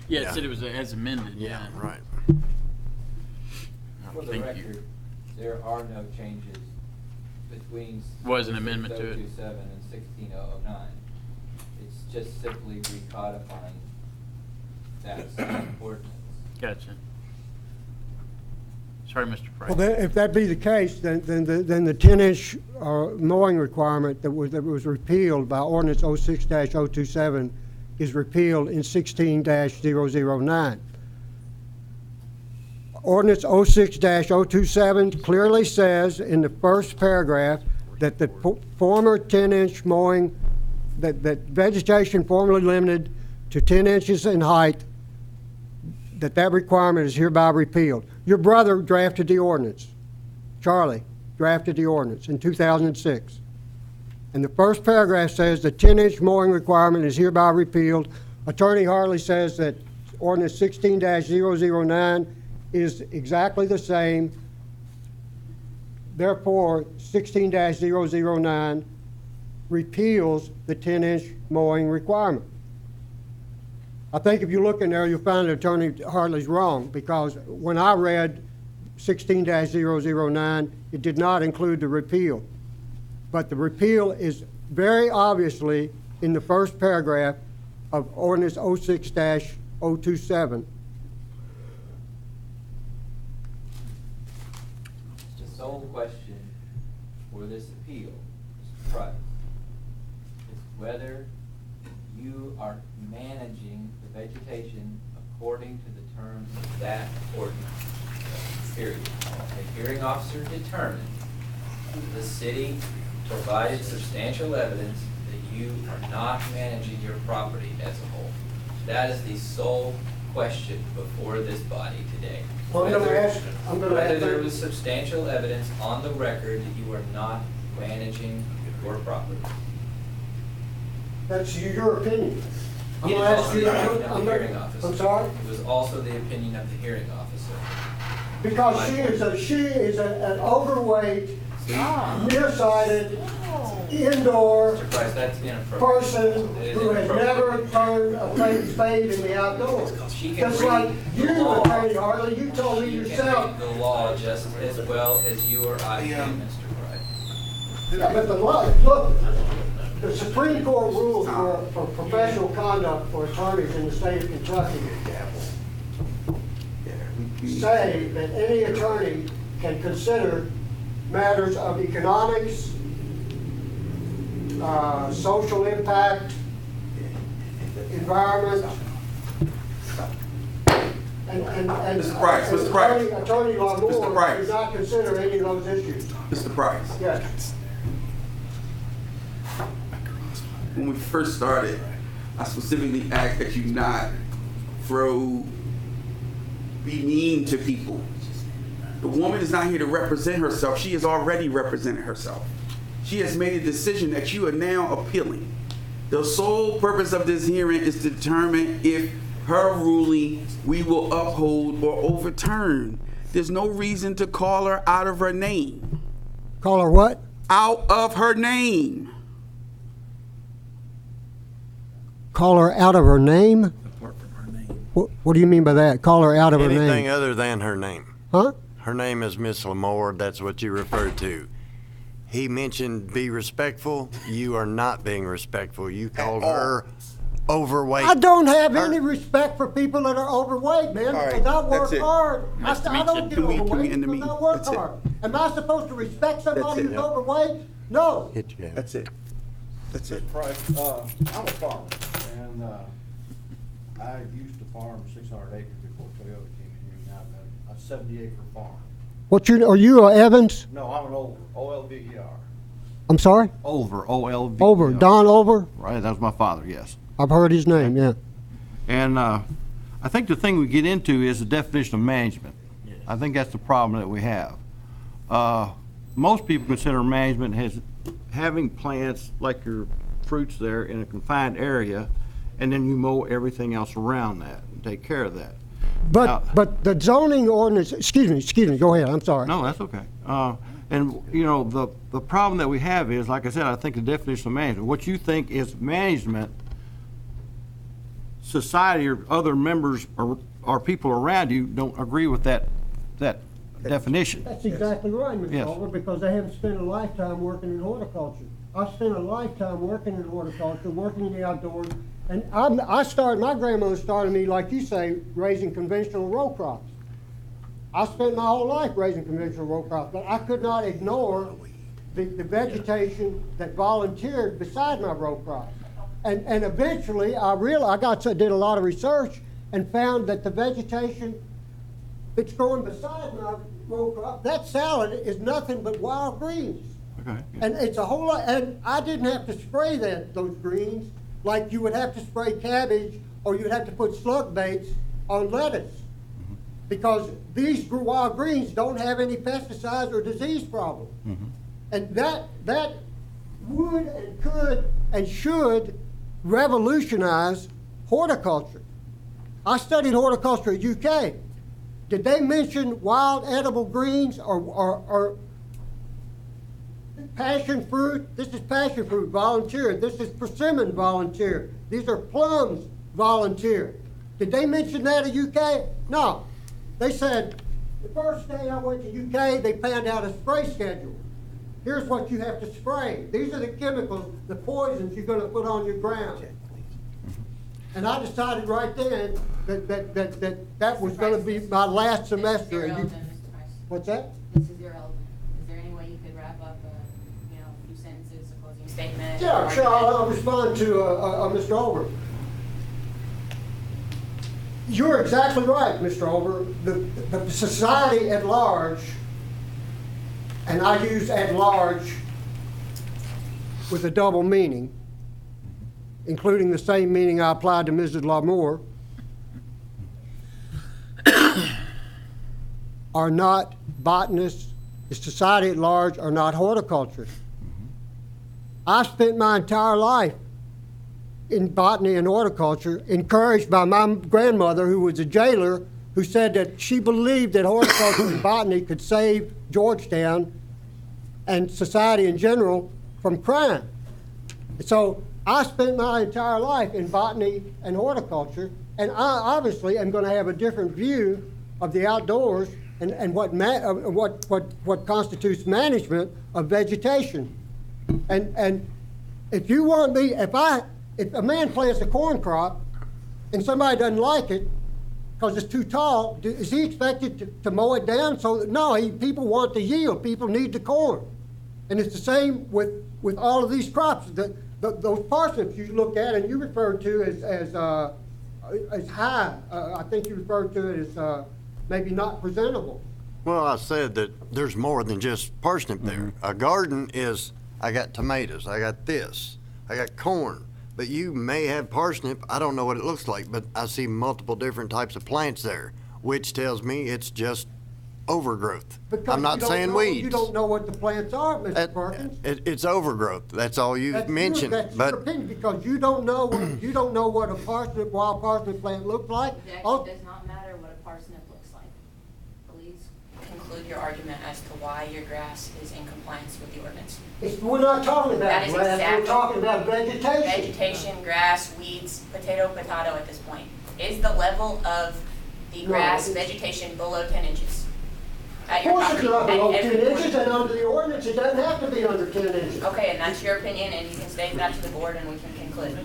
Speaker 2: Yeah,
Speaker 3: Yeah.
Speaker 2: it said it was as amended. Yeah.
Speaker 3: right.
Speaker 7: For the
Speaker 2: Thank you.
Speaker 7: record, there are no changes between.
Speaker 2: Was an amendment to it.
Speaker 7: 027 and 16009. It's just simply recodifying that same ordinance.
Speaker 2: Gotcha. Sorry, Mr. Price.
Speaker 6: Well, then, if that be the case, then the 10-inch mowing requirement that was repealed by ordinance 06-027 is repealed in 16-009. Ordinance 06-027 clearly says in the first paragraph that the former 10-inch mowing, that vegetation formerly limited to 10 inches in height, that requirement is hereby repealed. Your brother drafted the ordinance. Charlie drafted the ordinance in 2006. And the first paragraph says the 10-inch mowing requirement is hereby repealed. Attorney Harley says that ordinance 16-009 is exactly the same. Therefore, 16-009 repeals the 10-inch mowing requirement. I think if you look in there, you'll find that Attorney Hartley's wrong, because when I read 16-009, it did not include the repeal. But the repeal is very obviously in the first paragraph of ordinance 06-027.
Speaker 7: The sole question for this appeal, Mr. Price, is whether you are managing the vegetation according to the terms of that ordinance. Period. The hearing officer determined the city provided substantial evidence that you are not managing your property as a whole. That is the sole question before this body today.
Speaker 6: Well, I'm gonna ask-
Speaker 7: Whether there was substantial evidence on the record that you are not managing your property.
Speaker 6: That's your opinion. I'm
Speaker 7: It
Speaker 6: gonna
Speaker 7: is
Speaker 6: ask
Speaker 7: also
Speaker 6: you,
Speaker 7: the opinion of
Speaker 6: I'm
Speaker 7: the
Speaker 6: gonna-
Speaker 7: hearing officer.
Speaker 6: I'm sorry?
Speaker 7: It was also the opinion of the hearing officer.
Speaker 6: Because she is an overweight, nearsighted, indoor
Speaker 7: Mr. Price, that's inappropriate.
Speaker 6: person
Speaker 7: It is
Speaker 6: who has
Speaker 7: inappropriate.
Speaker 6: never turned a spade in the outdoors.
Speaker 7: She can
Speaker 6: Just
Speaker 7: read
Speaker 6: like
Speaker 7: the
Speaker 6: you,
Speaker 7: law.
Speaker 6: Attorney Harley, you told me
Speaker 7: You can
Speaker 6: yourself.
Speaker 7: read the law just as well as you or I can, Mr. Price.
Speaker 6: Yeah, but the law, look, the Supreme Court rules for professional conduct for attorneys in the state of Kentucky say that any attorney can consider matters of economics, social impact, environment, and
Speaker 1: Mr. Price, Mr. Price.
Speaker 6: Attorney
Speaker 1: Mr.
Speaker 6: Lamoore
Speaker 1: Price.
Speaker 6: does not consider any of those issues.
Speaker 1: Mr. Price,
Speaker 6: Yes.
Speaker 1: when we first started, I specifically asked that you not be mean to people. The woman is not here to represent herself. She has already represented herself. She has made a decision that you are now appealing. The sole purpose of this hearing is to determine if her ruling we will uphold or overturn. There's no reason to call her out of her name.
Speaker 6: Call her what?
Speaker 1: Out of her name.
Speaker 6: Call her out of her name? What do you mean by that? Call her out of her
Speaker 3: Anything
Speaker 6: name?
Speaker 3: other than her name.
Speaker 6: Huh?
Speaker 3: Her name is Miss Lamore. That's what you referred to. He mentioned be respectful. You are not being respectful. You called her overweight.
Speaker 6: I don't have
Speaker 3: Her-
Speaker 6: any respect for people that are overweight, man,
Speaker 1: All right,
Speaker 6: because I work
Speaker 1: that's it.
Speaker 6: hard.
Speaker 2: Nice to
Speaker 6: I
Speaker 2: meet
Speaker 6: don't
Speaker 2: you.
Speaker 6: get
Speaker 1: Can we
Speaker 6: overweight
Speaker 1: end the
Speaker 6: because I
Speaker 1: meeting?
Speaker 6: work
Speaker 1: That's it.
Speaker 6: hard. Am I supposed to respect somebody
Speaker 1: it.
Speaker 6: who's overweight? No.
Speaker 3: Hit you.
Speaker 1: That's it. That's it.
Speaker 8: Price, I'm a farmer, and I used to farm 600 acres before Toyota came in here. Now I'm a 70-acre farm.
Speaker 6: Are you Evans?
Speaker 8: No, I'm an Over, O-L-V-E-R.
Speaker 6: I'm sorry?
Speaker 8: Over, O-L-V-E-R.
Speaker 6: Over, Don Over?
Speaker 8: Right, that was my father, yes.
Speaker 6: I've heard his name, yeah.
Speaker 8: And I think the thing we get into is the definition of management. I think that's the problem that we have. Most people consider management as having plants like your fruits there in a confined area, and then you mow everything else around that and take care of that.
Speaker 6: But the zoning ordinance, excuse me, go ahead, I'm sorry.
Speaker 8: No, that's okay. And, you know, the problem that we have is, like I said, I think the definition of management, what you think is management, society or other members or people around you don't agree with that definition.
Speaker 6: That's exactly right, Mr.
Speaker 8: Yes.
Speaker 6: Oliver, because they haven't spent a lifetime working in horticulture. I spent a lifetime working in horticulture, working in the outdoors, and my grandmother started me, like you say, raising conventional row crops. I spent my whole life raising conventional row crops, but I could not ignore the vegetation that volunteered beside my row crops. And eventually, I did a lot of research and found that the vegetation that's growing beside my row crop, that salad is nothing but wild greens.
Speaker 8: Okay.
Speaker 6: And it's a whole lot, and I didn't have to spray those greens like you would have to spray cabbage or you'd have to put slug baits on lettuce. Because these wild greens don't have any pesticides or disease problems. And that would and could and should revolutionize horticulture. I studied horticulture at UK. Did they mention wild edible greens or Passion fruit, this is passion fruit, volunteer. This is persimmon, volunteer. These are plums, volunteer. Did they mention that at UK? No. They said, the first day I went to UK, they planned out a spray schedule. Here's what you have to spray. These are the chemicals, the poisons you're gonna put on your ground. And I decided right then that was gonna be my last semester. And you- What's that?
Speaker 5: This is irrelevant. Is there any way you could wrap up a few sentences, a closing statement?
Speaker 6: Yeah, sure, I'll respond to Mr. Over. You're exactly right, Mr. Over. The society at large, and I use at large with a double meaning, including the same meaning I applied to Mrs. Lamour, are not botanists. The society at large are not horticulturists. I spent my entire life in botany and horticulture, encouraged by my grandmother, who was a jailer, who said that she believed that horticulture and botany could save Georgetown and society in general from crime. So I spent my entire life in botany and horticulture, and I obviously am going to have a different view of the outdoors and what constitutes management of vegetation. And if you want me, if a man plants a corn crop and somebody doesn't like it because it's too tall, is he expected to mow it down? So no, people want the yield. People need the corn. And it's the same with all of these crops. Those parsnips you look at and you referred to as high. I think you referred to it as maybe not presentable.
Speaker 3: Well, I said that there's more than just parsnip there. A garden is, I got tomatoes, I got this, I got corn. But you may have parsnip, I don't know what it looks like, but I see multiple different types of plants there, which tells me it's just overgrowth.
Speaker 6: Because
Speaker 3: I'm not
Speaker 6: you don't
Speaker 3: saying
Speaker 6: know-
Speaker 3: weeds.
Speaker 6: You don't know what the plants are, Mr. Perkins.
Speaker 3: It's overgrowth, that's all you
Speaker 6: That's
Speaker 3: mentioned.
Speaker 6: That's
Speaker 3: But
Speaker 6: your opinion, because you don't know what a wild parsnip plant looks like.
Speaker 5: It
Speaker 6: Oh,
Speaker 5: does not matter what a parsnip looks like. Please conclude your argument as to why your grass is in compliance with the ordinance.
Speaker 6: We're not talking about
Speaker 5: That is
Speaker 6: grass,
Speaker 5: exactly-
Speaker 6: we're talking about vegetation.
Speaker 5: Vegetation, grass, weeds, potato at this point. Is the level of the grass
Speaker 6: it's-
Speaker 5: vegetation below 10 inches? At
Speaker 6: Of
Speaker 5: your
Speaker 6: course it's
Speaker 5: property,
Speaker 6: not below
Speaker 5: at
Speaker 6: 10
Speaker 5: every
Speaker 6: inches,
Speaker 5: point?
Speaker 6: and under the ordinance, it doesn't have to be under 10 inches.
Speaker 5: Okay, and that's your opinion, and you can state that to the board, and we can conclude.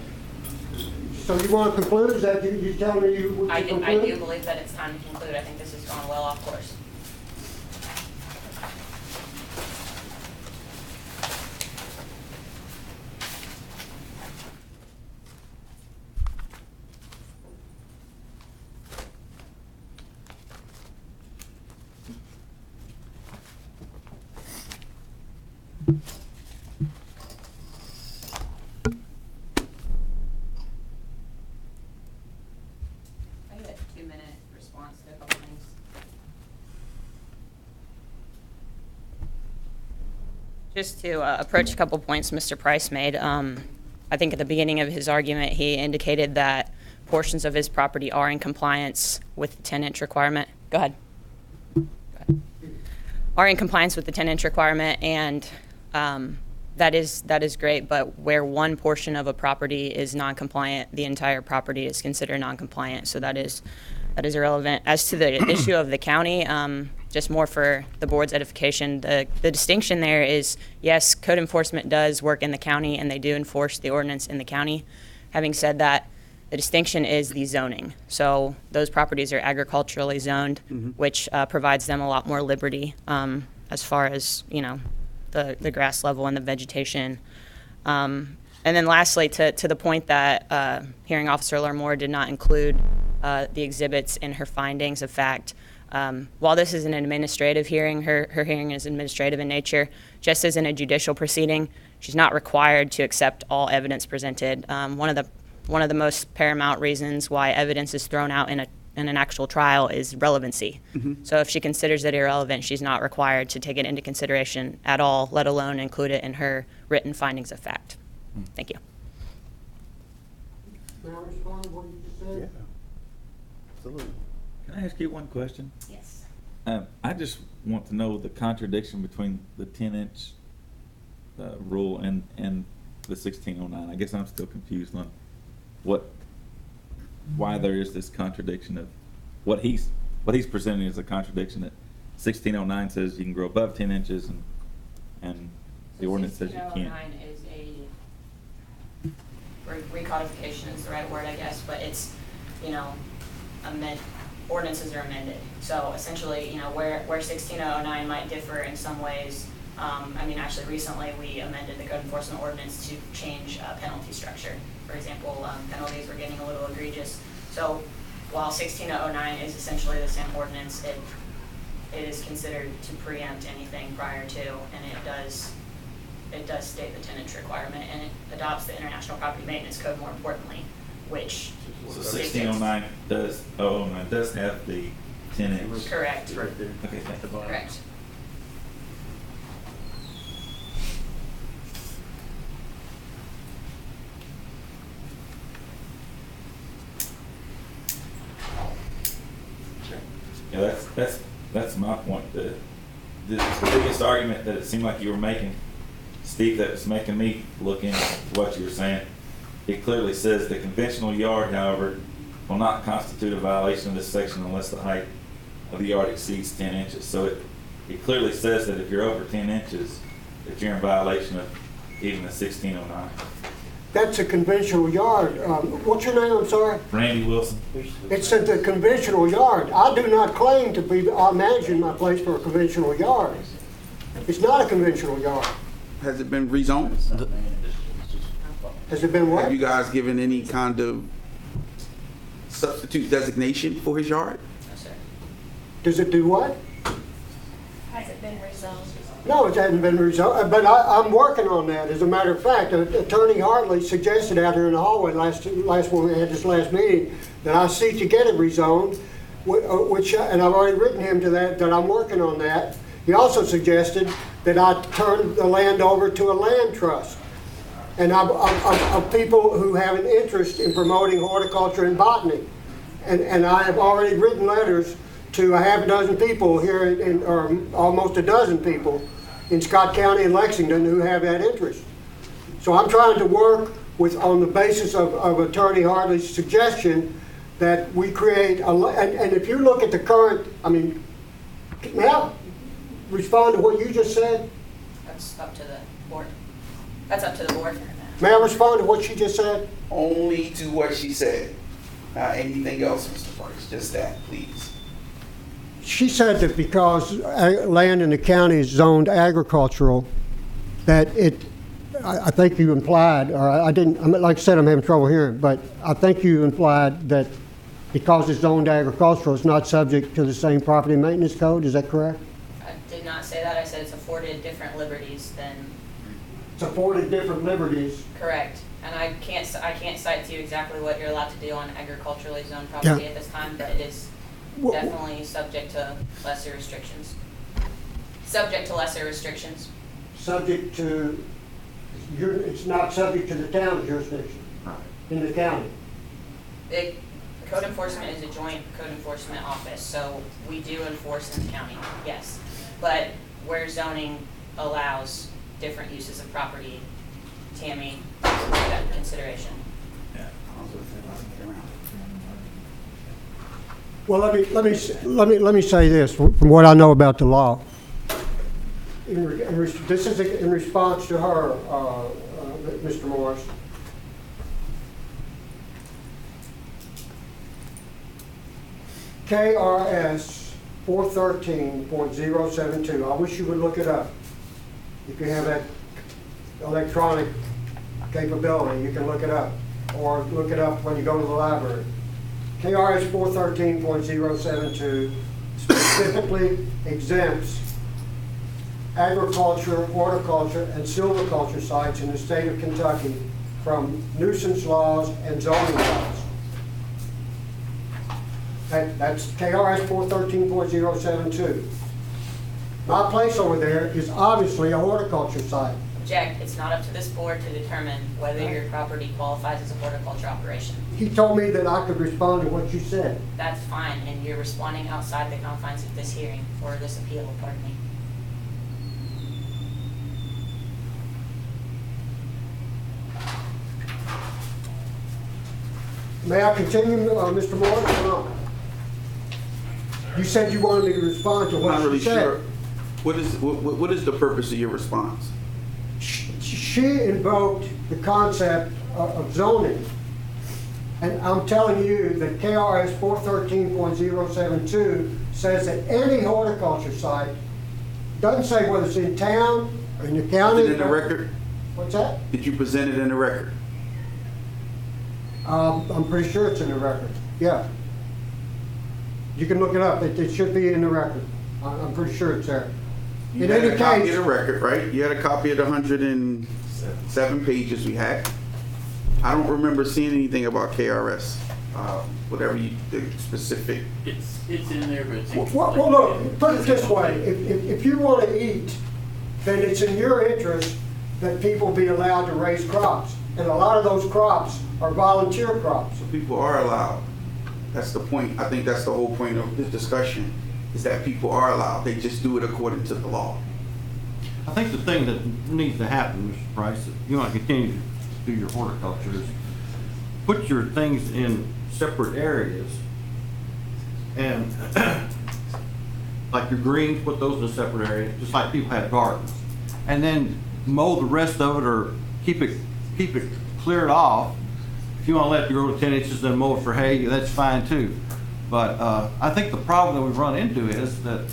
Speaker 6: So you want to conclude, is that you telling me you would
Speaker 5: I do
Speaker 6: conclude?
Speaker 5: believe that it's time to conclude. I think this has gone well off course. I get a 2-minute response to a couple things. Just to approach a couple points Mr. Price made, I think at the beginning of his argument, he indicated that portions of his property are in compliance with the 10-inch requirement. Go ahead. Are in compliance with the 10-inch requirement, and that is great, but where one portion of a property is non-compliant, the entire property is considered non-compliant, so that is irrelevant. As to the issue of the county, just more for the board's edification, the distinction there is, yes, code enforcement does work in the county, and they do enforce the ordinance in the county. Having said that, the distinction is the zoning. So those properties are agriculturally zoned, which provides them a lot more liberty as far as, the grass level and the vegetation. And then lastly, to the point that Hearing Officer Larmore did not include the exhibits in her findings of fact, while this is an administrative hearing, her hearing is administrative in nature, just as in a judicial proceeding, she's not required to accept all evidence presented. One of the most paramount reasons why evidence is thrown out in an actual trial is relevancy. So if she considers it irrelevant, she's not required to take it into consideration at all, let alone include it in her written findings of fact. Thank you.
Speaker 6: May I respond to what you just said?
Speaker 1: Absolutely.
Speaker 4: Can I ask you one question?
Speaker 5: Yes.
Speaker 4: I just want to know the contradiction between the 10-inch
Speaker 9: rule and the 1609. I guess I'm still confused on why there is this contradiction of what he's presenting as a contradiction that 1609 says you can grow above 10 inches and the ordinance says you can't.
Speaker 5: 1609 is recodification is the right word, I guess, but it's, ordinances are amended. So essentially, where 16009 might differ in some ways, actually recently we amended the code enforcement ordinance to change penalty structure. For example, penalties were getting a little egregious. So while 16009 is essentially the same ordinance, it is considered to preempt anything prior to, and it does state the 10-inch requirement, and it adopts the International Property Maintenance Code, more importantly, which
Speaker 9: So 1609 does have the 10-inch.
Speaker 5: correct.
Speaker 2: It's right there.
Speaker 9: Okay, thank you.
Speaker 5: Correct.
Speaker 9: Yeah, that's my point. The biggest argument that it seemed like you were making, Steve, that was making me look into what you were saying. It clearly says the conventional yard, however, will not constitute a violation of this section unless the height of the yard exceeds 10 inches. So it clearly says that if you're over 10 inches, that you're in violation of even the 1609.
Speaker 6: That's a conventional yard. What's your name, I'm sorry?
Speaker 9: Randy Wilson.
Speaker 6: It's at the conventional yard. I do not claim to be managing my place for a conventional yard. It's not a conventional yard.
Speaker 1: Has it been rezoned?
Speaker 6: Has it been what?
Speaker 1: Have you guys given any kind of substitute designation for his yard?
Speaker 5: No, sir.
Speaker 6: Does it do what?
Speaker 5: Has it been rezoned?
Speaker 6: No, it hasn't been rezoned, but I'm working on that. As a matter of fact, Attorney Hartley suggested out here in the hallway last when we had this last meeting that I seek to get it rezoned, and I've already written him to that I'm working on that. He also suggested that I turn the land over to a land trust, and of people who have an interest in promoting horticulture and botany, and I have already written letters to a half a dozen people here, or almost a dozen people in Scott County and Lexington who have that interest. So I'm trying to work on the basis of Attorney Hartley's suggestion that we create and if you look at the current, may I respond to what you just said?
Speaker 5: That's up to the board. That's up to the board.
Speaker 6: May I respond to what she just said?
Speaker 1: Only to what she said. Not anything else, Mr. Price, just that, please.
Speaker 6: She said that because land in the county is zoned agricultural, that I think you implied, or I didn't, like I said, I'm having trouble hearing, but I think you implied that because it's zoned agricultural, it's not subject to the same property maintenance code. Is that correct?
Speaker 5: I did not say that. I said it's afforded different liberties than.
Speaker 6: It's afforded different liberties.
Speaker 5: Correct. And I can't cite to you exactly what you're allowed to do on agriculturally zoned property at this time, but it is definitely subject to lesser restrictions. Subject to lesser restrictions.
Speaker 6: Subject to, it's not subject to the town jurisdiction in the county.
Speaker 5: Code enforcement is a joint code enforcement office, so we do enforce in the county, yes. But where zoning allows different uses of property, Tammy, that consideration.
Speaker 6: Well, let me say this from what I know about the law. This is in response to her, Mr. Morris. KRS 413.072. I wish you would look it up. If you have that electronic capability, you can look it up, or look it up when you go to the library. KRS 413.072 specifically exempts agriculture, horticulture, and silviculture sites in the state of Kentucky from nuisance laws and zoning laws. That's KRS 413.072. My place over there is obviously a horticulture site.
Speaker 5: Jack, it's not up to this board to determine whether your property qualifies as a horticulture operation.
Speaker 6: He told me that I could respond to what you said.
Speaker 5: That's fine, and you're responding outside the confines of this hearing, or this appeal, pardon me.
Speaker 6: May I continue, Mr. Morris, or not? You said you wanted me to respond to
Speaker 1: I'm
Speaker 6: what
Speaker 1: not
Speaker 6: she
Speaker 1: really
Speaker 6: said.
Speaker 1: sure. What is the purpose of your response?
Speaker 6: She invoked the concept of zoning. And I'm telling you that KRS 413.072 says that any horticulture site, doesn't say whether it's in town or in the county.
Speaker 1: Is it in the record?
Speaker 6: What's that?
Speaker 1: Did you present it in the record?
Speaker 6: I'm pretty sure it's in the record, yeah. You can look it up, it should be in the record. I'm pretty sure it's there.
Speaker 1: You
Speaker 6: In
Speaker 1: had
Speaker 6: any
Speaker 1: a copy of
Speaker 6: case,
Speaker 1: the record, right? You had a copy of the 107 pages we had. I don't remember seeing anything about KRS, whatever the specific.
Speaker 2: It's in there, but it's.
Speaker 6: well, look, put it this way, if you want to eat, then it's in your interest that people be allowed to raise crops. And a lot of those crops are volunteer crops.
Speaker 1: So people are allowed. That's the point. I think that's the whole point of this discussion, is that people are allowed. They just do it according to the law.
Speaker 8: I think the thing that needs to happen, Mr. Price, if you want to continue to do your horticulture, is put your things in separate areas. And like your greens, put those in a separate area, just like people have gardens. And then mow the rest of it, or keep it cleared off. If you want to let it grow to 10 inches, then mow it for hay, that's fine too. But I think the problem that we've run into is that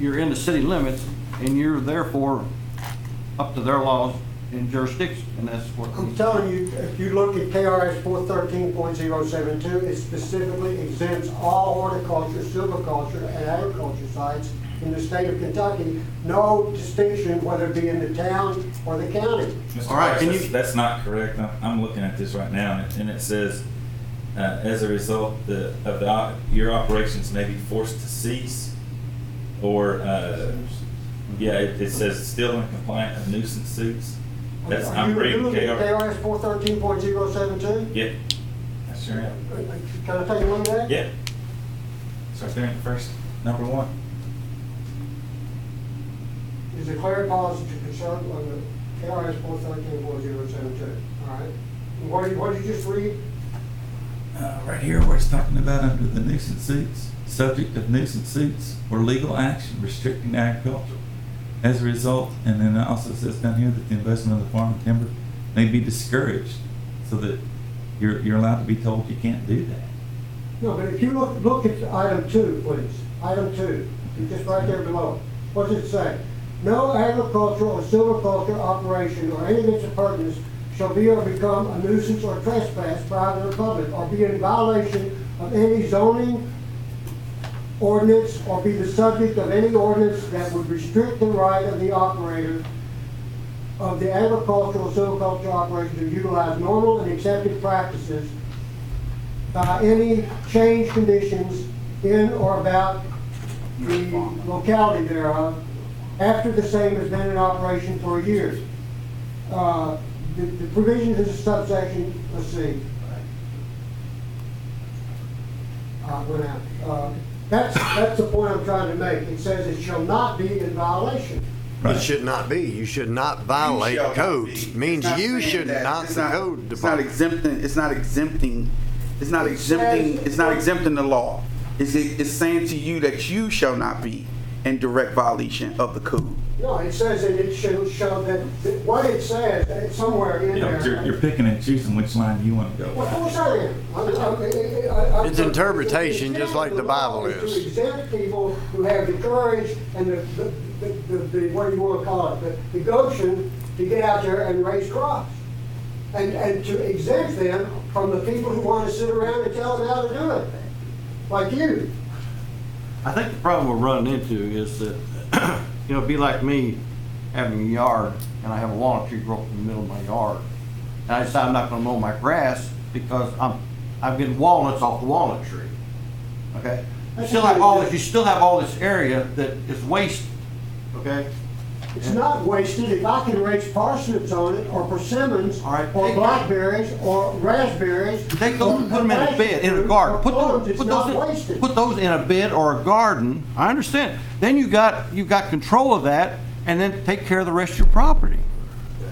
Speaker 8: you're in the city limits and you're therefore up to their laws and jurisdiction, and that's what.
Speaker 6: I'm telling you, if you look at KRS 413.072, it specifically exempts all horticulture, silviculture, and agriculture sites in the state of Kentucky. No distinction whether it be in the town or the county.
Speaker 9: Mr.
Speaker 8: All right,
Speaker 9: Price, that's not correct. I'm looking at this right now, and it says, as a result your operations may be forced to cease, or it says still in compliant with nuisance suits. That's
Speaker 6: Are
Speaker 9: I'm
Speaker 6: you
Speaker 9: reading
Speaker 6: looking at
Speaker 9: KR.
Speaker 6: KRS 413.072?
Speaker 9: Yeah, I sure am.
Speaker 6: Can I take a look at that?
Speaker 9: Yeah, it's right there in the first number one.
Speaker 6: Is declared policy to concern on the KRS 413.072, all right? And what did you just read?
Speaker 9: Right here where it's talking about under the nuisance suits, subject of nuisance suits or legal action restricting agriculture. As a result, and then it also says down here that the investment of the farm and timber may be discouraged, so that you're allowed to be told you can't do that.
Speaker 6: No, but if you look at item 2, please. Item 2, just right there below. What does it say? No agricultural or silviculture operation or any of its appurtenance shall be or become a nuisance or trespass, private or public, or be in violation of any zoning ordinance, or be the subject of any ordinance that would restrict the right of the operator of the agricultural or silviculture operation to utilize normal and accepted practices by any changed conditions in or about the locality thereof after the same has been in operation for a year. The provisions of the subsection, let's see. Went out. That's the point I'm trying to make. It says it shall not be in violation.
Speaker 3: It should not be. You should not violate
Speaker 1: You shall not
Speaker 3: codes.
Speaker 1: be.
Speaker 3: Means
Speaker 1: It's not
Speaker 3: you
Speaker 1: saying
Speaker 3: should
Speaker 1: that.
Speaker 3: not,
Speaker 1: It's
Speaker 3: the code
Speaker 1: It's not
Speaker 3: department.
Speaker 1: exempting. It's not exempting. It's not exempting the law. It's saying to you that you shall not be in direct violation of the code.
Speaker 6: No, it says that it should show that what it says, it's somewhere in there.
Speaker 9: You're picking and choosing which line you want to go.
Speaker 6: Well, of course I am.
Speaker 3: It's interpretation, just like the Bible is.
Speaker 6: To exempt people who have the courage and the what do you want to call it, the gumption to get out there and raise crops. And to exempt them from the people who want to sit around and tell them how to do it, like you.
Speaker 8: I think the problem we're running into is that, it'd be like me having a yard, and I have a walnut tree grow up in the middle of my yard. And I decide I'm not gonna mow my grass because I'm getting walnuts off the walnut tree. Okay? You still have all this area that is waste, okay?
Speaker 6: It's not wasted if I can raise parsnips on it, or persimmons,
Speaker 8: All right,
Speaker 6: or
Speaker 8: take-
Speaker 6: blackberries, or raspberries.
Speaker 8: Take those and put them in a bed, in a garden. Put those in a bed or a garden. I understand. Then you got control of that, and then take care of the rest of your property.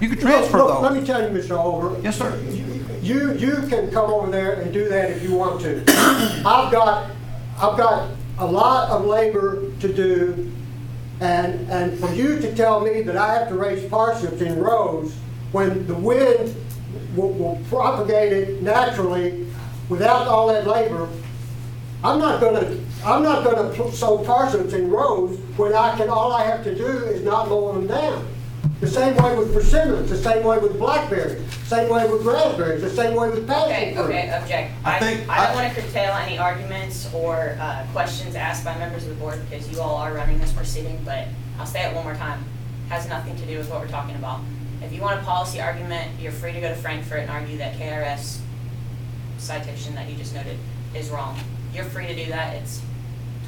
Speaker 8: You can transfer
Speaker 6: Look, let
Speaker 8: those.
Speaker 6: me tell you, Mr. Olver.
Speaker 8: Yes, sir.
Speaker 6: You can come over there and do that if you want to. I've got a lot of labor to do, and for you to tell me that I have to raise parsnips in rows when the wind will propagate it naturally without all that labor, I'm not gonna sow parsnips in rows when all I have to do is not mow them down. The same way with persimmons, the same way with blackberries, the same way with raspberries, the same way with passion fruit.
Speaker 5: Okay, object.
Speaker 8: I
Speaker 5: I
Speaker 8: think-
Speaker 5: don't want to curtail any arguments or questions asked by members of the board because you all are running this proceeding, but I'll say it one more time. Has nothing to do with what we're talking about. If you want a policy argument, you're free to go to Frankfurt and argue that KRS citation that you just noted is wrong. You're free to do that. It's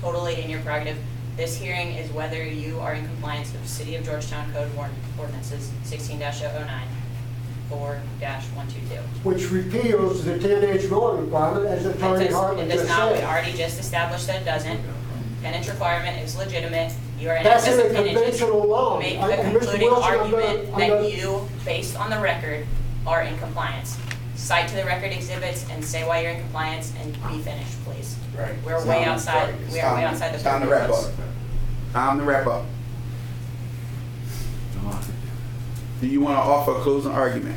Speaker 5: totally in your prerogative. This hearing is whether you are in compliance with City of Georgetown Code Ordinances 16-009, 4-122.
Speaker 6: Which repeals the 10-inch mowing requirement, as Attorney Hartman
Speaker 5: It does
Speaker 6: just
Speaker 5: not. We
Speaker 6: said.
Speaker 5: already just established that it doesn't. 10-inch requirement is legitimate. You are in
Speaker 6: That's
Speaker 5: excess
Speaker 6: in
Speaker 5: of
Speaker 6: a
Speaker 5: 10 inches.
Speaker 6: conventional law.
Speaker 5: Make
Speaker 6: And
Speaker 5: the
Speaker 6: Mr.
Speaker 5: concluding
Speaker 6: Wilson,
Speaker 5: argument
Speaker 6: I'm
Speaker 5: that
Speaker 6: gonna-
Speaker 5: you, based on the record, are in compliance. Cite to the record exhibits and say why you're in compliance and be finished, please.
Speaker 1: Right.
Speaker 5: We're way outside, we are way outside the.
Speaker 1: It's time to wrap up.
Speaker 5: purpose.
Speaker 1: Time to wrap up. Do you want to offer a closing argument?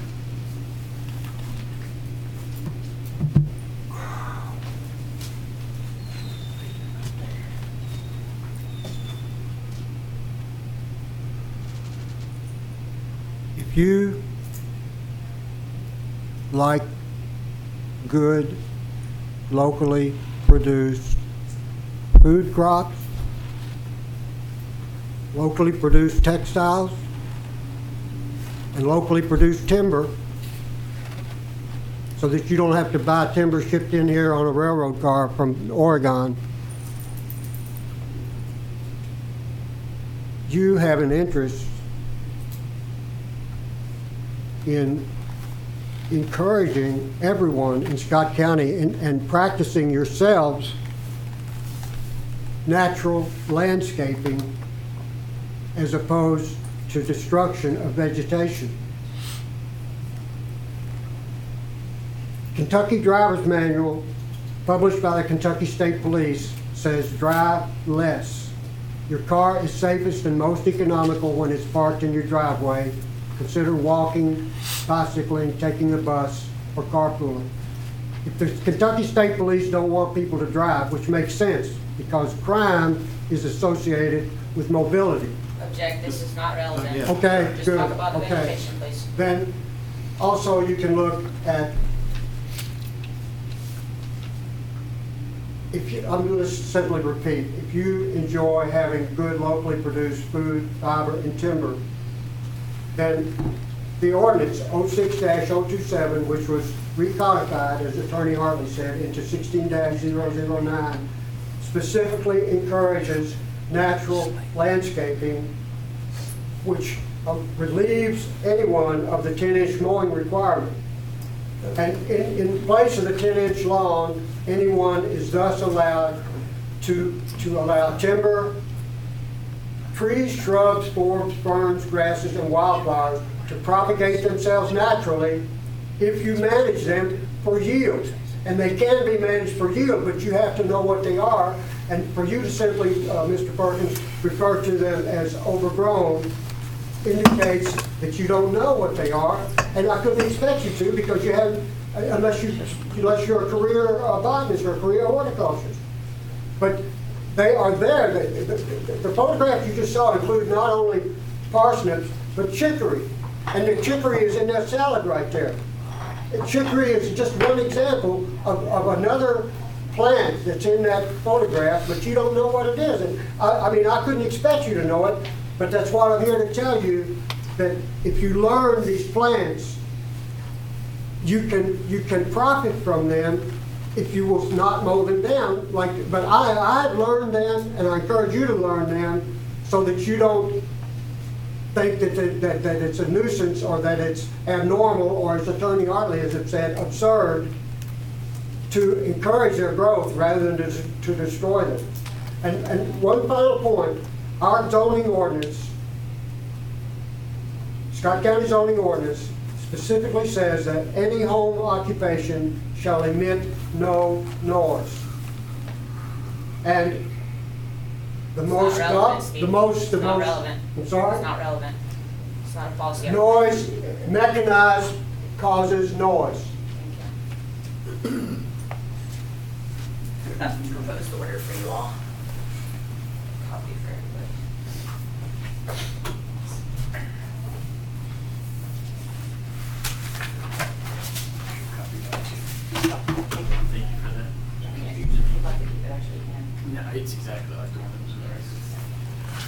Speaker 6: If you like good, locally produced food crops, locally produced textiles, and locally produced timber, so that you don't have to buy timber shipped in here on a railroad car from Oregon, you have an interest in encouraging everyone in Scott County and practicing yourselves natural landscaping as opposed to destruction of vegetation. Kentucky Driver's Manual, published by the Kentucky State Police, says drive less. Your car is safest and most economical when it's parked in your driveway. Consider walking, bicycling, taking the bus, or carpooling. If the Kentucky State Police don't want people to drive, which makes sense because crime is associated with mobility.
Speaker 5: Object, this is not relevant.
Speaker 6: Okay,
Speaker 5: Just
Speaker 6: good.
Speaker 5: talk about the
Speaker 6: Okay.
Speaker 5: vegetation, please.
Speaker 6: Then also you can look at, I'm going to simply repeat, if you enjoy having good locally produced food, fiber, and timber, then the ordinance 06-027, which was recodified, as Attorney Hartley said, into 16-009, specifically encourages natural landscaping, which relieves anyone of the 10-inch mowing requirement. And in place of the 10-inch lawn, anyone is thus allowed to allow timber, trees, shrubs, forbs, ferns, grasses, and wildflowers to propagate themselves naturally if you manage them for yield. And they can be managed for yield, but you have to know what they are. And for you to simply, Mr. Perkins, refer to them as overgrown indicates that you don't know what they are. And I couldn't expect you to because you haven't, unless you're a career botanist or a career horticulturist. But they are there. The photographs you just saw include not only parsnips, but chicory. And the chicory is in that salad right there. And chicory is just one example of another plant that's in that photograph, but you don't know what it is. And I mean, I couldn't expect you to know it, but that's why I'm here to tell you that if you learn these plants, you can profit from them if you will not mow them down. But I've learned them, and I encourage you to learn them, so that you don't think that it's a nuisance or that it's abnormal, or as Attorney Hartley has said, absurd to encourage their growth rather than to destroy them. And one final point, our zoning ordinance Scott County zoning ordinance specifically says that any home occupation shall emit no noise. And the most,
Speaker 5: It's not relevant.
Speaker 6: I'm sorry?
Speaker 5: It's not relevant. It's not a policy.
Speaker 6: Noise, mechanized causes noise.
Speaker 5: Proposed order for you all. Copy for everybody.
Speaker 2: Thank you for that.
Speaker 5: You'd like to keep it, actually, you can.
Speaker 2: No, it's exactly like the one that was there.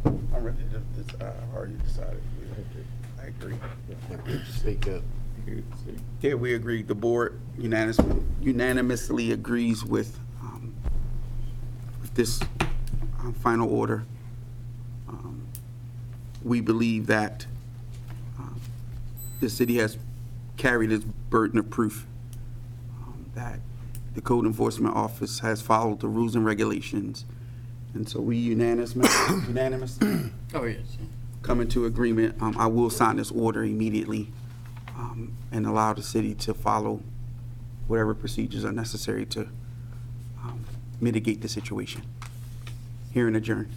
Speaker 1: I'm ready to, I already decided. I agree.
Speaker 3: Speak up.
Speaker 1: Yeah, we agree. The board unanimously agrees with this final order. We believe that the city has carried its burden of proof, that the code enforcement office has followed the rules and regulations. And so we unanimously
Speaker 2: Oh, yes.
Speaker 1: come into agreement. I will sign this order immediately and allow the city to follow whatever procedures are necessary to mitigate the situation. Hearing adjourned.